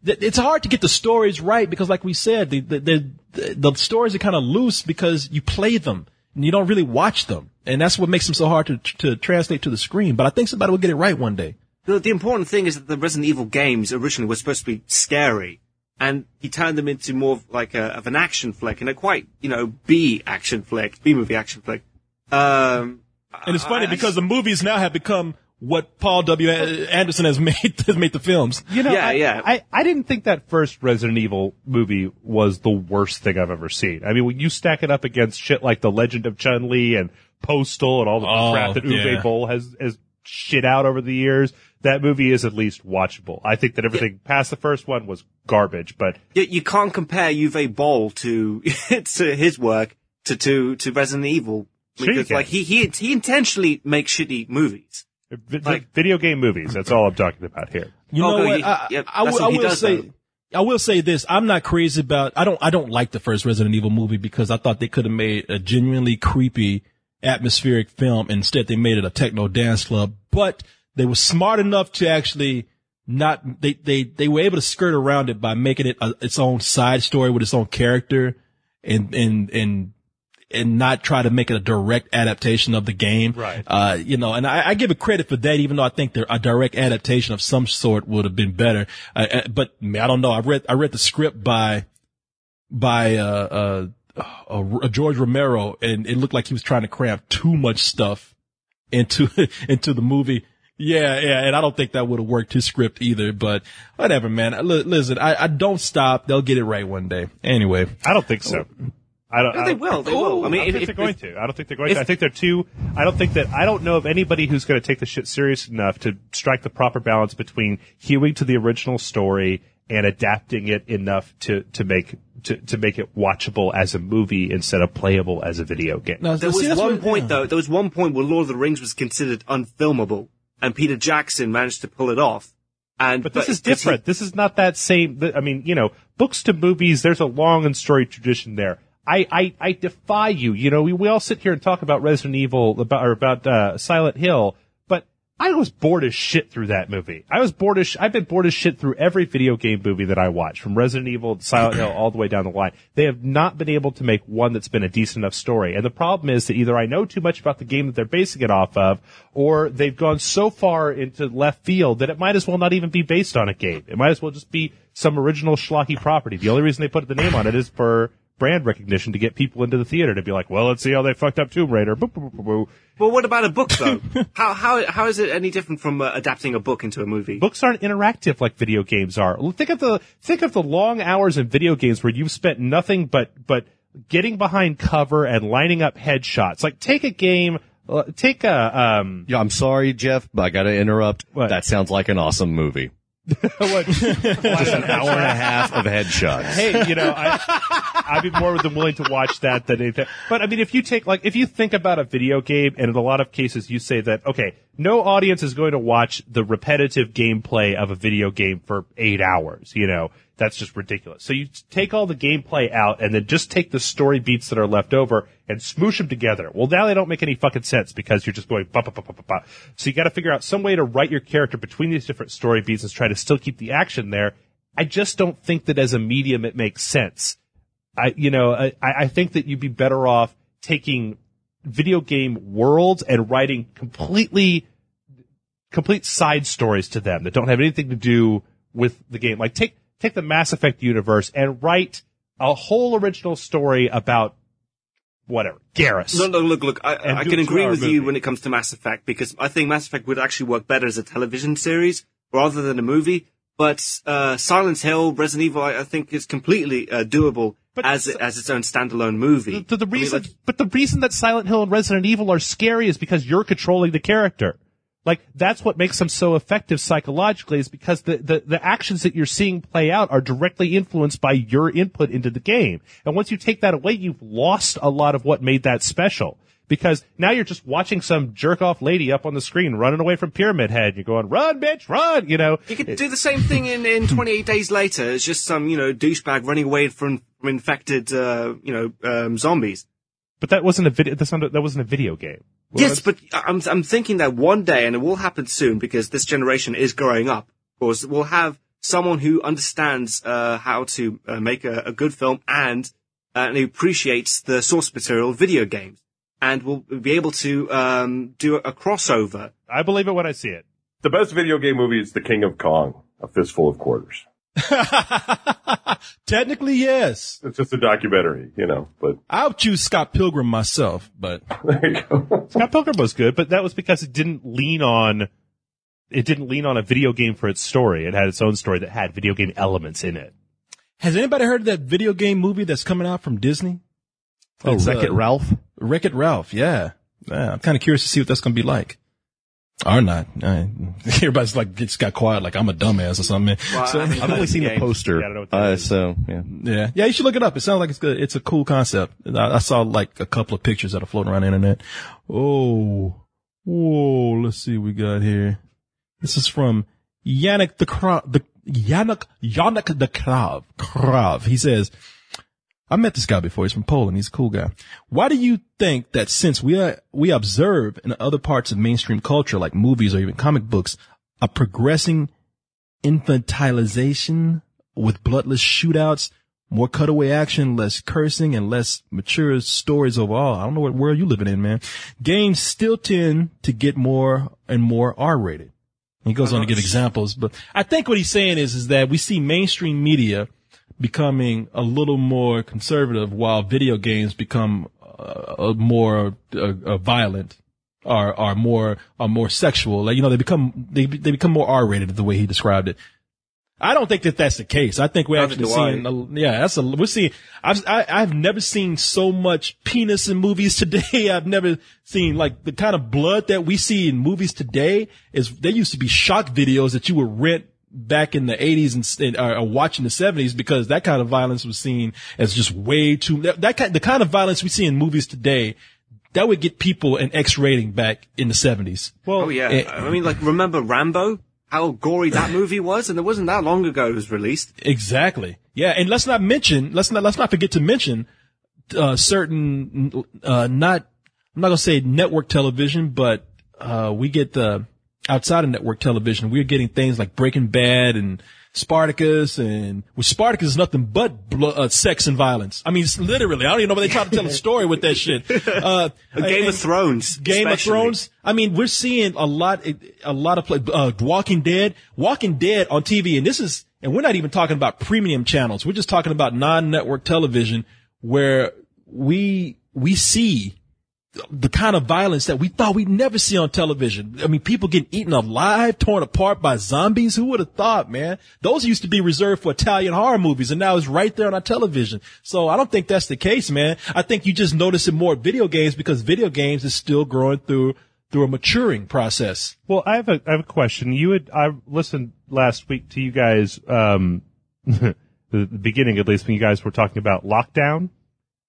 Speaker 1: It's hard to get the stories right, because like we said, the stories are kind of loose because you play them and you don't really watch them. And that's what makes them so hard to translate to the screen. But I think somebody will get it right one day.
Speaker 5: The important thing is that the Resident Evil games originally were supposed to be scary, and he turned them into more like of an action flick, and a quite, B-movie action flick.
Speaker 1: And it's funny because the movies now have become what Paul W. Anderson has made the films.
Speaker 2: I didn't think that first Resident Evil movie was the worst thing I've ever seen. I mean, when you stack it up against shit like The Legend of Chun-Li and Postal and all the crap that Uwe Boll has shit out over the years, that movie is at least watchable. I think that everything past the first one was garbage, but
Speaker 5: you can't compare Uwe Boll to his work to Resident Evil. Because like he intentionally makes shitty movies.
Speaker 2: Video game movies. That's all I'm talking about here.
Speaker 1: You know what? I will say this. I'm not crazy about, I don't like the first Resident Evil movie because I thought they could have made a genuinely creepy atmospheric film. Instead, they made it a techno dance club, but they were smart enough to actually they were able to skirt around it by making it its own side story with its own character and not try to make it a direct adaptation of the game.
Speaker 2: Right.
Speaker 1: And I give it credit for that, even though I think a direct adaptation of some sort would have been better. But I don't know. I read the script by George Romero, and it looked like he was trying to cram too much stuff into the movie. Yeah, and I don't think that would have worked his script either, but whatever, man. Listen, I don't stop. They'll get it right one day. Anyway.
Speaker 2: I don't think so.
Speaker 5: They will. I mean,
Speaker 2: I don't think they're going to. I don't think they're going to. I think they're too. I don't know of anybody who's going to take the shit serious enough to strike the proper balance between hewing to the original story and adapting it enough to make it watchable as a movie instead of playable as a video game.
Speaker 5: There was one point where Lord of the Rings was considered unfilmable, and Peter Jackson managed to pull it off.
Speaker 2: But this is different. This is not that same. I mean, books to movies. There's a long and storied tradition there. I defy you. We all sit here and talk about Resident Evil about Silent Hill, but I was bored as shit through that movie. I've been bored as shit through every video game movie that I watch, from Resident Evil to Silent Hill all the way down the line. They have not been able to make one that's been a decent enough story. And the problem is that either I know too much about the game that they're basing it off of, or they've gone so far into left field that it might as well not even be based on a game. It might as well just be some original schlocky property. The only reason they put the name on it is for brand recognition, to get people into the theater to be like, well, let's see how they fucked up Tomb Raider. Boo, boo, boo, boo.
Speaker 5: Well, what about a book though? How is it any different from adapting a book into a movie?
Speaker 2: Books aren't interactive like video games are. Think of the long hours in video games where you've spent nothing but getting behind cover and lining up headshots. Like take a game.
Speaker 3: Yeah, I'm sorry, Jeff, but I got to interrupt.
Speaker 2: What?
Speaker 3: That sounds like an awesome movie. Just an hour and a half of headshots.
Speaker 2: Hey, I'd be more than willing to watch that than anything. But I mean, if you think about a video game, and in a lot of cases you say that, okay, no audience is going to watch the repetitive gameplay of a video game for 8 hours, that's just ridiculous. So you take all the gameplay out and then just take the story beats that are left over and smoosh them together. Well, now they don't make any fucking sense because you're just going ba ba ba ba ba ba. So you got to figure out some way to write your character between these different story beats and try to still keep the action there. I just don't think that as a medium it makes sense. I think that you'd be better off taking video game worlds and writing complete side stories to them that don't have anything to do with the game. Like take the Mass Effect universe and write a whole original story about whatever, Garrus.
Speaker 5: No, look, I can agree with you when it comes to Mass Effect, because I think Mass Effect would actually work better as a television series rather than a movie. But Silent Hill, Resident Evil, I think is completely doable as its own standalone movie.
Speaker 2: The reason that Silent Hill and Resident Evil are scary is because you're controlling the character. Like, that's what makes them so effective psychologically, is because the actions that you're seeing play out are directly influenced by your input into the game. And once you take that away, you've lost a lot of what made that special. Because now you're just watching some jerk-off lady up on the screen running away from Pyramid Head. You're going, run, bitch, run,
Speaker 5: You could do the same thing in 28 Days Later. It's just some, douchebag running away from infected, zombies.
Speaker 2: But that wasn't a video, that wasn't a video game.
Speaker 5: Yes, but I'm thinking that one day, and it will happen soon because this generation is growing up, of course, we'll have someone who understands how to make a good film and who appreciates the source material of video games, and will be able to do a crossover.
Speaker 2: I believe it when I see it.
Speaker 4: The best video game movie is The King of Kong, A Fistful of Quarters.
Speaker 1: Technically, yes.
Speaker 4: It's just a documentary, but
Speaker 1: I would choose Scott Pilgrim myself, but
Speaker 4: there you go.
Speaker 2: Scott Pilgrim was good, but that was because it didn't lean on a video game for its story. It had its own story that had video game elements in it.
Speaker 1: Has anybody heard of that video game movie that's coming out from Disney?
Speaker 3: Wreck-It Ralph?
Speaker 1: Wreck-It Ralph, yeah. I'm kind of curious to see what that's going to be like. Or not. Everybody's like, just got quiet like I'm a dumbass or something.
Speaker 5: Well,
Speaker 1: So,
Speaker 3: I've only seen the poster.
Speaker 2: Yeah, I don't know what that is.
Speaker 3: So, yeah.
Speaker 1: yeah, you should look it up. It sounds like it's good. It's a cool concept. I saw like a couple of pictures that are floating around the internet. Whoa, let's see what we got here. This is from Yannick the Krav. He says, I met this guy before. He's from Poland. He's a cool guy. Why do you think that since we observe in other parts of mainstream culture, like movies or even comic books, a progressing infantilization with bloodless shootouts, more cutaway action, less cursing, and less mature stories overall? I don't know what world you living in, man. Games still tend to get more and more R-rated. He goes on to give examples, but I think what he's saying is that we see mainstream media becoming a little more conservative while video games become more violent or more sexual. Like, they become more R-rated the way he described it. I don't think that that's the case. I think we're actually seeing, I've never seen so much penis in movies today. I've never seen like the kind of blood that we see in movies today there used to be shock videos that you would rent back in the 80s and watching the 70s, because that kind of violence was seen as just way too, the kind of violence we see in movies today, that would get people an X rating back in the 70s.
Speaker 5: Well, I mean, like, remember Rambo? How gory that movie was? And it wasn't that long ago it was released.
Speaker 1: Exactly. Yeah. And let's not forget to mention, certain, I'm not going to say network television, but, we get outside of network television, we're getting things like Breaking Bad and Spartacus, which Spartacus is nothing but sex and violence. I mean, it's literally, I don't even know why they try to tell a story with that shit.
Speaker 5: Game of Thrones.
Speaker 1: Game of Thrones. I mean, we're seeing a lot of Walking Dead on TV. And we're not even talking about premium channels. We're just talking about non-network television where we see the kind of violence that we thought we'd never see on television. I mean, people getting eaten alive, torn apart by zombies. Who would have thought, man? Those used to be reserved for Italian horror movies, and now it's right there on our television. So I don't think that's the case, man. I think you just notice it more video games because video games is still growing through a maturing process.
Speaker 2: Well, I have a question. I listened last week to you guys, the beginning at least, when you guys were talking about Lockdown.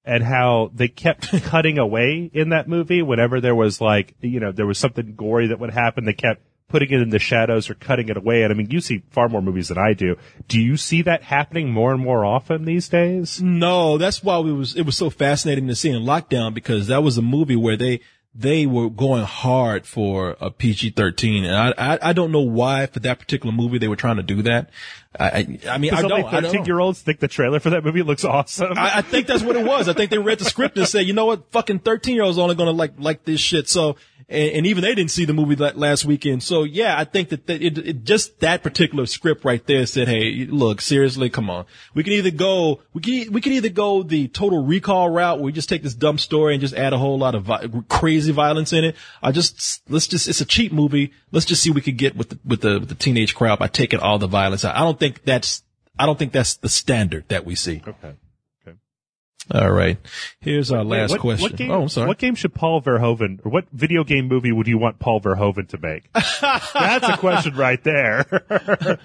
Speaker 2: And how they kept cutting away in that movie whenever there was there was something gory that would happen. They kept putting it in the shadows or cutting it away. And I mean, you see far more movies than I do. Do you see that happening more and more often these days?
Speaker 1: No, that's why it was so fascinating to see in Lockdown, because that was a movie where they were going hard for a PG-13. And I don't know why for that particular movie they were trying to do that. I mean, I don't.
Speaker 2: 13-year-olds think the trailer for that movie looks awesome.
Speaker 1: I think that's what it was. I think they read the script and said, you know what, fucking 13-year-olds only gonna like this shit. So, and even they didn't see the movie last weekend. So yeah, I think that it just that particular script right there said, hey, look, seriously, come on. We can either go the Total Recall route where we just take this dumb story and just add a whole lot of crazy violence in it. It's a cheap movie. Let's just see what we could get with the teenage crowd by taking all the violence out. I don't think that's the standard that we see.
Speaker 2: Okay.
Speaker 1: All right. Here's our last question. I'm sorry.
Speaker 2: What game should Paul Verhoeven, or what video game movie would you want Paul Verhoeven to make? That's a question right there.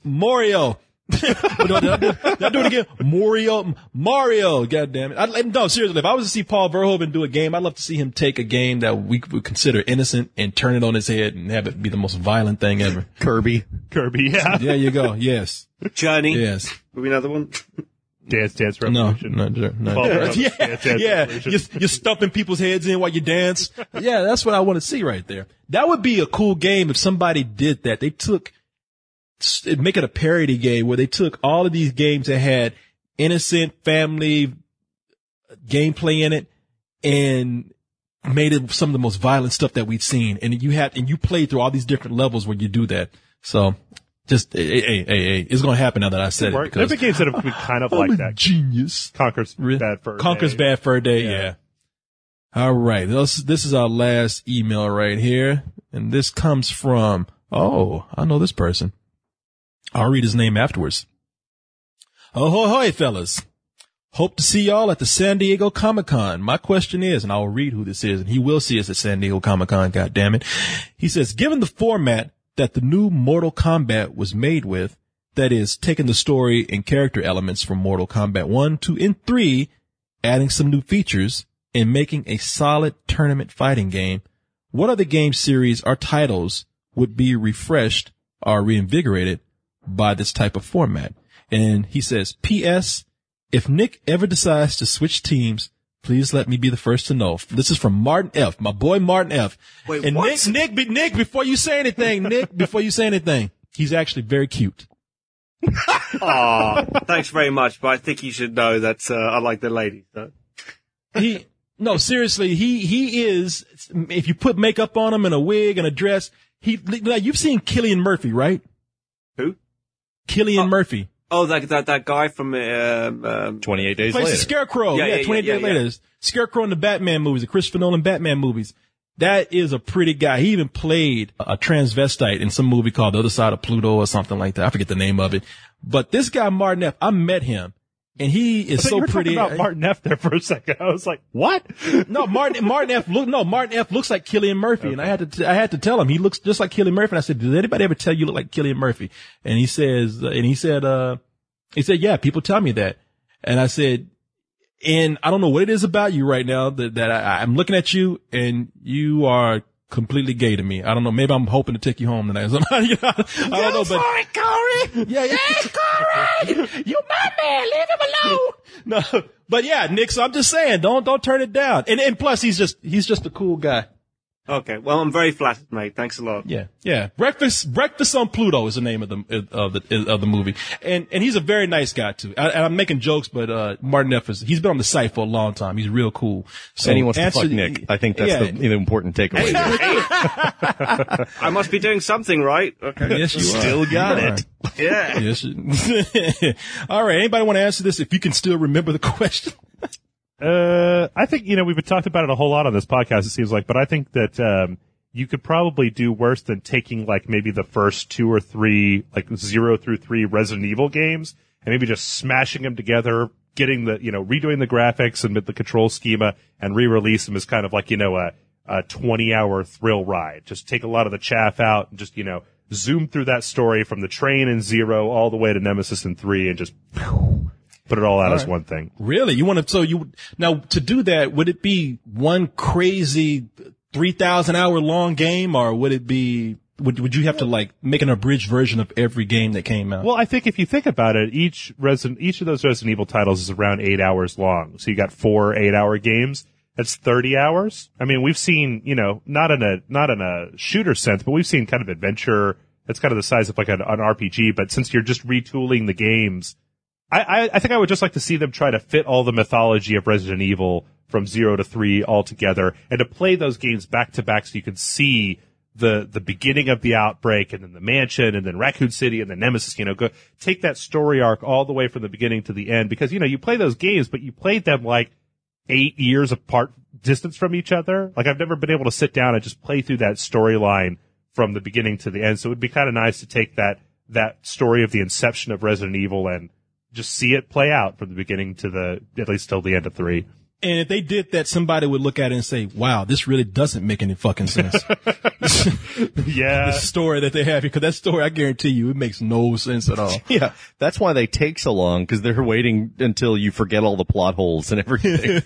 Speaker 1: Mario. Did I do it again? Mario. God damn it. No, seriously, if I was to see Paul Verhoeven do a game, I'd love to see him take a game that we would consider innocent and turn it on his head and have it be the most violent thing ever.
Speaker 3: Kirby,
Speaker 2: yeah.
Speaker 1: There you go. Yes.
Speaker 5: Journey.
Speaker 1: Yes.
Speaker 5: Will be another one.
Speaker 2: Dance Revolution.
Speaker 1: No. Yeah. You're stuffing people's heads in while you dance. Yeah, that's what I want to see right there. That would be a cool game if somebody did that. Make it a parody game where they took all of these games that had innocent family gameplay in it and made it some of the most violent stuff that we've seen. And you played through all these different levels where you do that. So just, hey, it's going to happen now that I said it.
Speaker 2: There's games that have been kind of like that.
Speaker 1: Genius.
Speaker 2: Conker's Bad Fur
Speaker 1: Day. Yeah. All right. This is our last email right here. And this comes from, I know this person. I'll read his name afterwards. Ahoy, fellas. Hope to see y'all at the San Diego Comic-Con. My question is, and I'll read who this is, and he will see us at San Diego Comic-Con, goddammit. He says, given the format that the new Mortal Kombat was made with, that is, taking the story and character elements from Mortal Kombat 1, 2, and 3, adding some new features, and making a solid tournament fighting game, what other game series or titles would be refreshed or reinvigorated by this type of format? And he says, P.S., if Nick ever decides to switch teams, please let me be the first to know. This is from Martin F., my boy Martin F.
Speaker 5: Wait,
Speaker 1: and
Speaker 5: what?
Speaker 1: Nick, before you say anything, he's actually very cute.
Speaker 5: Aw, thanks very much, but I think you should know that I like the ladies. So.
Speaker 1: No, seriously, he is, if you put makeup on him and a wig and a dress, like, you've seen Cillian Murphy, right?
Speaker 5: Who?
Speaker 1: Cillian Murphy.
Speaker 5: Oh, that guy from
Speaker 3: 28 Days
Speaker 1: Plays
Speaker 3: Later.
Speaker 1: the Scarecrow.
Speaker 5: Yeah,
Speaker 1: 28 Days Later. Scarecrow in the Batman movies, the Christopher Nolan Batman movies. That is a pretty guy. He even played a transvestite in some movie called The Other Side of Pluto or something like that. I forget the name of it. But this guy, Martin F., I met him. And he is so pretty.
Speaker 2: You were talking about Martin F. there for a second. I was like, what?
Speaker 1: No, Martin F. looks like Cillian Murphy. Okay. And I had to tell him he looks just like Cillian Murphy. And I said, did anybody ever tell you look like Cillian Murphy? And he said, yeah, people tell me that. And I said, and I don't know what it is about you right now that I'm looking at you and you are completely gay to me. I don't know. Maybe I'm hoping to take you home tonight. I don't know, but.
Speaker 6: For it, Kory!
Speaker 1: Yeah, Kory! You my man, leave him alone! No, but yeah, Nick, so I'm just saying, don't turn it down. And plus, he's just a cool guy.
Speaker 5: Okay, well, I'm very flattered, mate. Thanks a lot.
Speaker 1: Yeah. Breakfast on Pluto is the name of the movie. And he's a very nice guy too. And I'm making jokes, but, Martin F. he's been on the site for a long time. He's real cool. So
Speaker 3: and he wants to fuck Nick. I think that's the important takeaway.
Speaker 5: I must be doing something right. Okay.
Speaker 1: Yes, you
Speaker 3: Still got it.
Speaker 5: Yeah.
Speaker 1: Yes. All right. Anybody want to answer this if you can still remember the question?
Speaker 2: I think, we've talked about it a whole lot on this podcast, it seems like, but I think that, you could probably do worse than taking like maybe the first 2 or 3, like 0 through 3 Resident Evil games and maybe just smashing them together, getting the, redoing the graphics and the control schema and re-release them as kind of like, a 20-hour thrill ride. Just take a lot of the chaff out and just, zoom through that story from the train in 0 all the way to Nemesis in 3 and just put it all out as one thing.
Speaker 1: Really? Now to do that, would it be one crazy 3,000 hour long game or would it be, would you have to like make an abridged version of every game that came out?
Speaker 2: Well, I think if you think about it, each of those Resident Evil titles is around 8 hours long. So you got 4 8-hour games. That's 30 hours. I mean, we've seen, not in a shooter sense, but we've seen kind of adventure. That's kind of the size of like an RPG. But since you're just retooling the games, I think I would just like to see them try to fit all the mythology of Resident Evil from 0 to 3 all together and to play those games back to back so you can see the beginning of the outbreak and then the mansion and then Raccoon City and then Nemesis, go take that story arc all the way from the beginning to the end because, you play those games, but you played them like 8 years apart distance from each other. Like I've never been able to sit down and just play through that storyline from the beginning to the end. So it would be kind of nice to take that story of the inception of Resident Evil and just see it play out from the beginning to at least till the end of 3.
Speaker 1: And if they did that, somebody would look at it and say, wow, this really doesn't make any fucking sense.
Speaker 2: Yeah.
Speaker 1: The story that they have here, because that story, I guarantee you, it makes no sense at all.
Speaker 3: Yeah. That's why they take so long, because they're waiting until you forget all the plot holes and everything.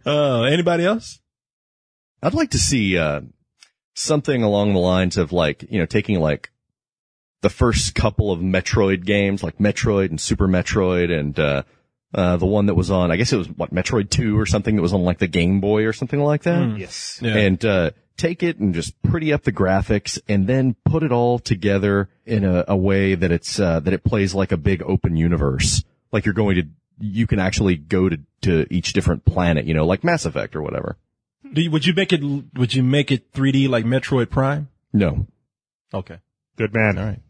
Speaker 1: Anybody else?
Speaker 3: I'd like to see, something along the lines of like, taking like the first couple of Metroid games, like Metroid and Super Metroid and, the one that was on, I guess it was Metroid 2 or something that was on like the Game Boy or something like that.
Speaker 2: Yes.
Speaker 3: Yeah. And, take it and just pretty up the graphics and then put it all together in a way that that it plays like a big open universe. Like you can actually go to each different planet, like Mass Effect or whatever.
Speaker 1: Would you make it 3D like Metroid Prime?
Speaker 3: No.
Speaker 1: Okay.
Speaker 2: Good man.
Speaker 1: All right.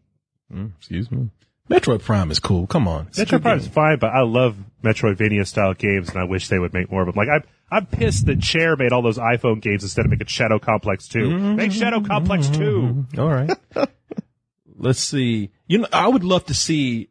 Speaker 1: Excuse me. Metroid Prime is cool. Come on.
Speaker 2: Metroid Prime is fine, but I love Metroidvania style games, and I wish they would make more of them. Like I'm pissed that Cher made all those iPhone games instead of making Shadow Complex 2. Make Shadow Complex 2.
Speaker 1: All right. Let's see. I would love to see.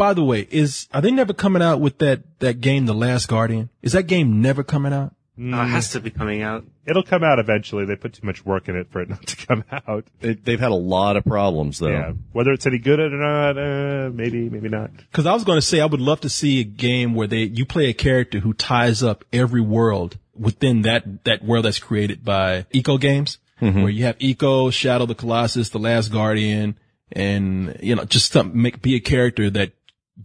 Speaker 1: By the way, are they never coming out with that game, The Last Guardian? Is that game never coming out?
Speaker 5: It has to be coming out.
Speaker 2: It'll come out eventually. They put too much work in it for it not to come out.
Speaker 3: They've had a lot of problems, though.
Speaker 2: Yeah. Whether it's any good or not, maybe not.
Speaker 1: Because I was going to say, I would love to see a game where you play a character who ties up every world within that world that's created by Eco Games, where you have Eco, Shadow the Colossus, The Last Guardian, and, just be a character that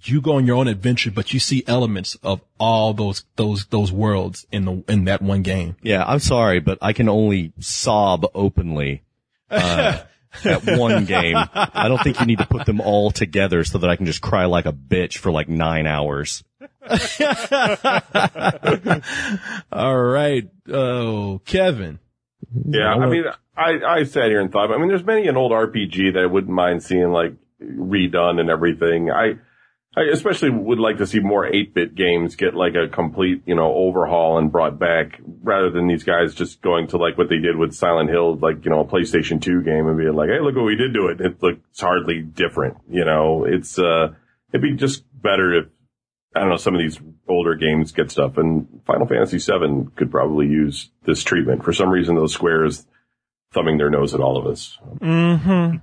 Speaker 1: you go on your own adventure, but you see elements of all those worlds in that one game.
Speaker 3: Yeah, I'm sorry, but I can only sob openly at one game. I don't think you need to put them all together so that I can just cry like a bitch for like 9 hours.
Speaker 1: All right. Oh, Kevin.
Speaker 4: Yeah, I mean, I sat here and thought, I mean, there's many an old RPG that I wouldn't mind seeing like redone and everything. I especially would like to see more 8-bit games get like a complete, overhaul and brought back rather than these guys just going to like what they did with Silent Hill, like, a PlayStation 2 game and being like, hey, look what we did to it. It's hardly different, it'd be just better if, I don't know, some of these older games get stuff, and Final Fantasy VII could probably use this treatment. For some reason, those squares thumbing their nose at all of us.
Speaker 1: Mm-hmm.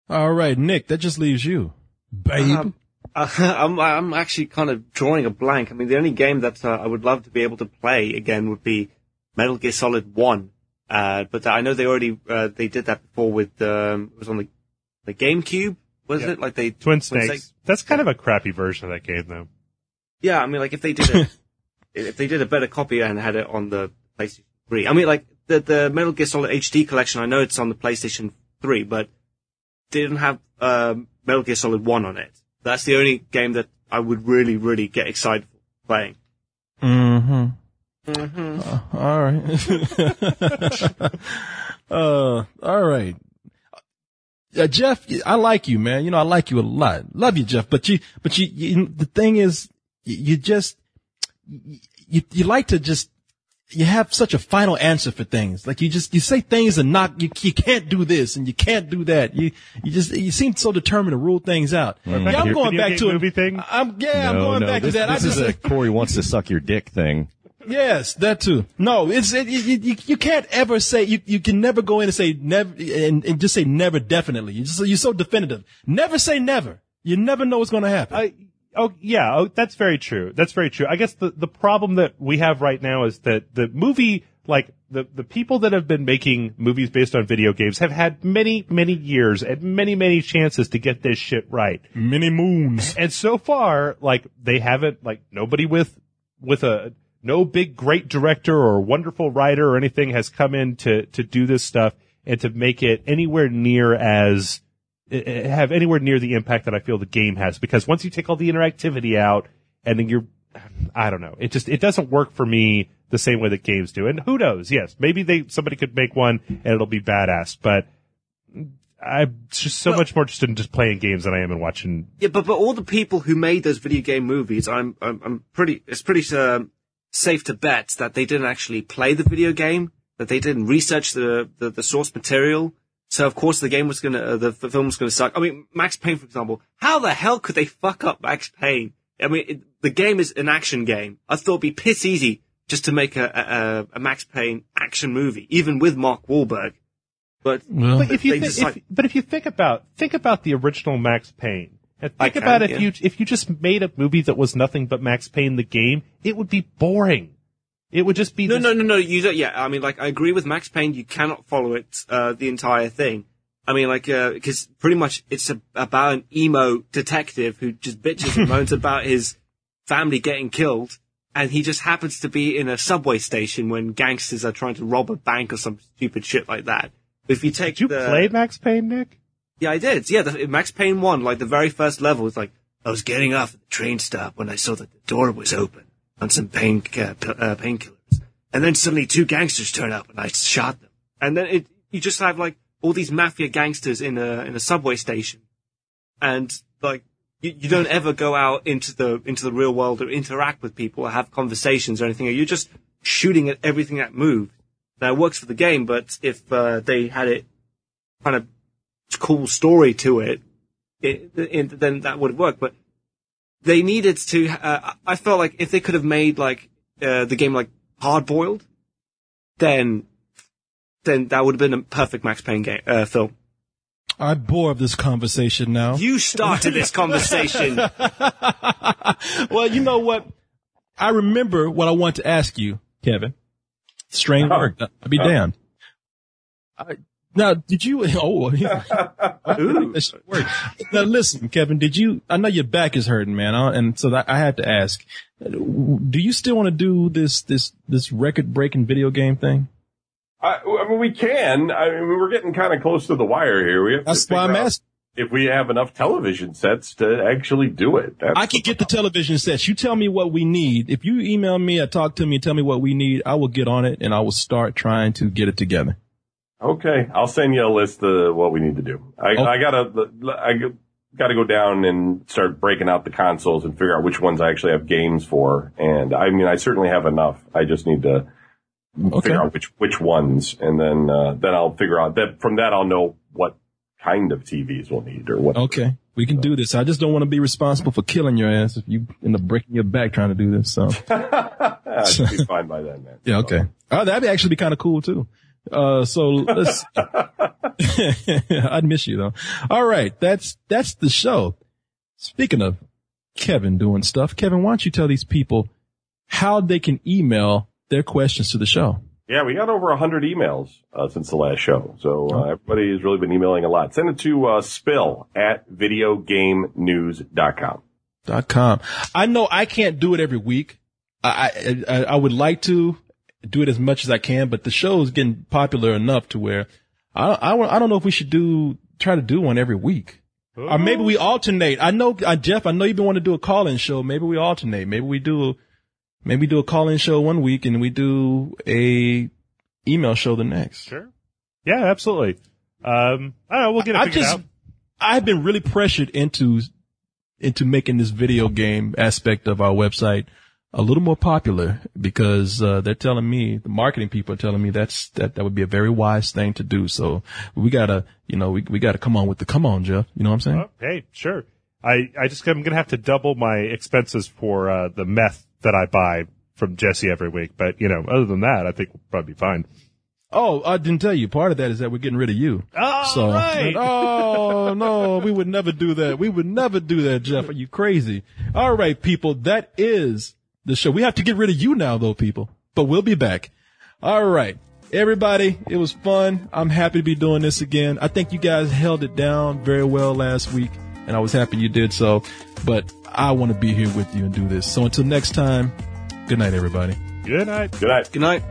Speaker 1: All right, Nick, that just leaves you. Babe.
Speaker 5: I'm actually kind of drawing a blank. I mean, the only game that I would love to be able to play again would be Metal Gear Solid 1. But I know they already, they did that before with, it was on the GameCube, was it? Like
Speaker 2: Twin Snakes. That's kind of a crappy version of that game, though.
Speaker 5: Yeah, I mean, like if they did a better copy and had it on the PlayStation 3. I mean, like the Metal Gear Solid HD collection, I know it's on the PlayStation 3, but they didn't have, Metal Gear Solid 1 on it. That's the only game that I would really, really get excited for playing.
Speaker 1: All right. All right. Jeff, I like you, man. I like you a lot. Love you, Jeff. But the thing is, you like to just, you have such a final answer for things. Like you say things and you can't do this and you can't do that. You seem so determined to rule things out. Yeah, I'm going back to
Speaker 2: movie thing.
Speaker 1: I'm going back to that.
Speaker 3: This is a Kory wants to suck your dick thing.
Speaker 1: Yes, that too. No, you can't ever say, you can never go in and say never, and just say never definitely. You're so definitive. Never say never. You never know what's going to happen.
Speaker 2: That's very true. That's very true. I guess the problem that we have right now is that the movie, like the people that have been making movies based on video games have had many, many years and many, many chances to get this shit right.
Speaker 1: Many moons.
Speaker 2: And so far, like, they haven't, like, nobody with no big great director or wonderful writer or anything has come in to do this stuff and to make it anywhere near have anywhere near the impact that I feel the game has. Because once you take all the interactivity out and then I don't know, it doesn't work for me the same way that games do. And who knows? Yes, maybe somebody could make one and it'll be badass, but I'm just so much more interested in just playing games than I am in watching.
Speaker 5: Yeah, but all the people who made those video game movies, it's pretty safe to bet that they didn't actually play the video game, that they didn't research the source material. So of course the film was gonna suck. I mean, Max Payne, for example, how the hell could they fuck up Max Payne? I mean, the game is an action game. I thought it'd be piss easy just to make a Max Payne action movie, even with Mark Wahlberg. But
Speaker 2: if you think about the original Max Payne, and think about if you just made a movie that was nothing but Max Payne the game, it would be boring. It would just be
Speaker 5: no. You don't. Yeah, I mean, like, I agree with Max Payne. You cannot follow it the entire thing. I mean, like, because pretty much it's about an emo detective who just bitches and moans about his family getting killed, and he just happens to be in a subway station when gangsters are trying to rob a bank or some stupid shit like that. If you take
Speaker 2: Did you play Max Payne, Nick?
Speaker 5: Yeah, I did. Yeah, Max Payne 1, like the very first level, was like, I was getting off at the train stop when I saw that the door was open on some painkillers. And then suddenly 2 gangsters turn up and I shot them. And then you just have like all these mafia gangsters in a subway station. And like, you don't ever go out into the real world or interact with people or have conversations or anything. You're just shooting at everything that moved. Now it works for the game, but if they had it kind of cool story to it, then that would work. But they needed to. I felt like if they could have made like the game like hard boiled, then that would have been a perfect Max Payne game film.
Speaker 1: I'm bored of this conversation now.
Speaker 5: You started this conversation.
Speaker 1: Well, you know what? I remember what I want to ask you, Kevin. Strange word. I'll be damned. Now, did you? Oh, that work. Now, listen, Kevin. Did you? I know your back is hurting, man, and so I had to ask. Do you still want to do this record-breaking video game thing?
Speaker 4: I mean, we can. I mean, we're getting kind of close to the wire here. We have
Speaker 1: That's
Speaker 4: to
Speaker 1: why I'm asking.
Speaker 4: If we have enough television sets to actually do it.
Speaker 1: I can get the television sets. You tell me what we need. If you email me or talk to me and tell me what we need, I will get on it and I will start trying to get it together.
Speaker 4: Okay. I'll send you a list of what we need to do. I gotta go down and start breaking out the consoles and figure out which ones I actually have games for. And I mean, I certainly have enough. I just need to figure out which ones. And then I'll figure out that from that I'll know what kind of TVs we'll need or what.
Speaker 1: Okay. We can do this. I just don't want to be responsible for killing your ass if you end up breaking your back trying to do this. So
Speaker 4: I should be fine by then, man.
Speaker 1: Yeah. Okay. Oh, that'd actually be kind of cool too. So let's, I'd miss you though. All right. That's the show. Speaking of Kevin doing stuff, Kevin, why don't you tell these people how they can email their questions to the show?
Speaker 4: Yeah, we got over 100 emails since the last show. So everybody has really been emailing a lot. Send it to spill@videogamenews.com.
Speaker 1: I know I can't do it every week. I would like to do it as much as I can, but the show is getting popular enough to where I don't know if we should try to do one every week. Or maybe we alternate. I know, Jeff, I know you've been wanting to do a call-in show. Maybe we alternate. Maybe we do a call-in show one week and we do a email show the next.
Speaker 2: Sure. Yeah, absolutely. I don't know. We'll get it figured out.
Speaker 1: I've been really pressured into making this video game aspect of our website a little more popular because, they're telling me, the marketing people are telling me that would be a very wise thing to do. So we gotta, we gotta come on, Jeff. You know what I'm saying?
Speaker 2: Hey, sure. I'm going to have to double my expenses for, the meth that I buy from Jesse every week. But, other than that, I think we'll probably be fine.
Speaker 1: Oh, I didn't tell you. Part of that is that we're getting rid of you.
Speaker 2: Oh, right.
Speaker 1: Oh, no, we would never do that. We would never do that, Jeff. Are you crazy? All right, people. That is the show. We have to get rid of you now, though, people. But we'll be back. All right. Everybody, it was fun. I'm happy to be doing this again. I think you guys held it down very well last week, and I was happy you did so. But I want to be here with you and do this. So until next time, good night, everybody.
Speaker 2: Good night.
Speaker 4: Good night.
Speaker 5: Good night.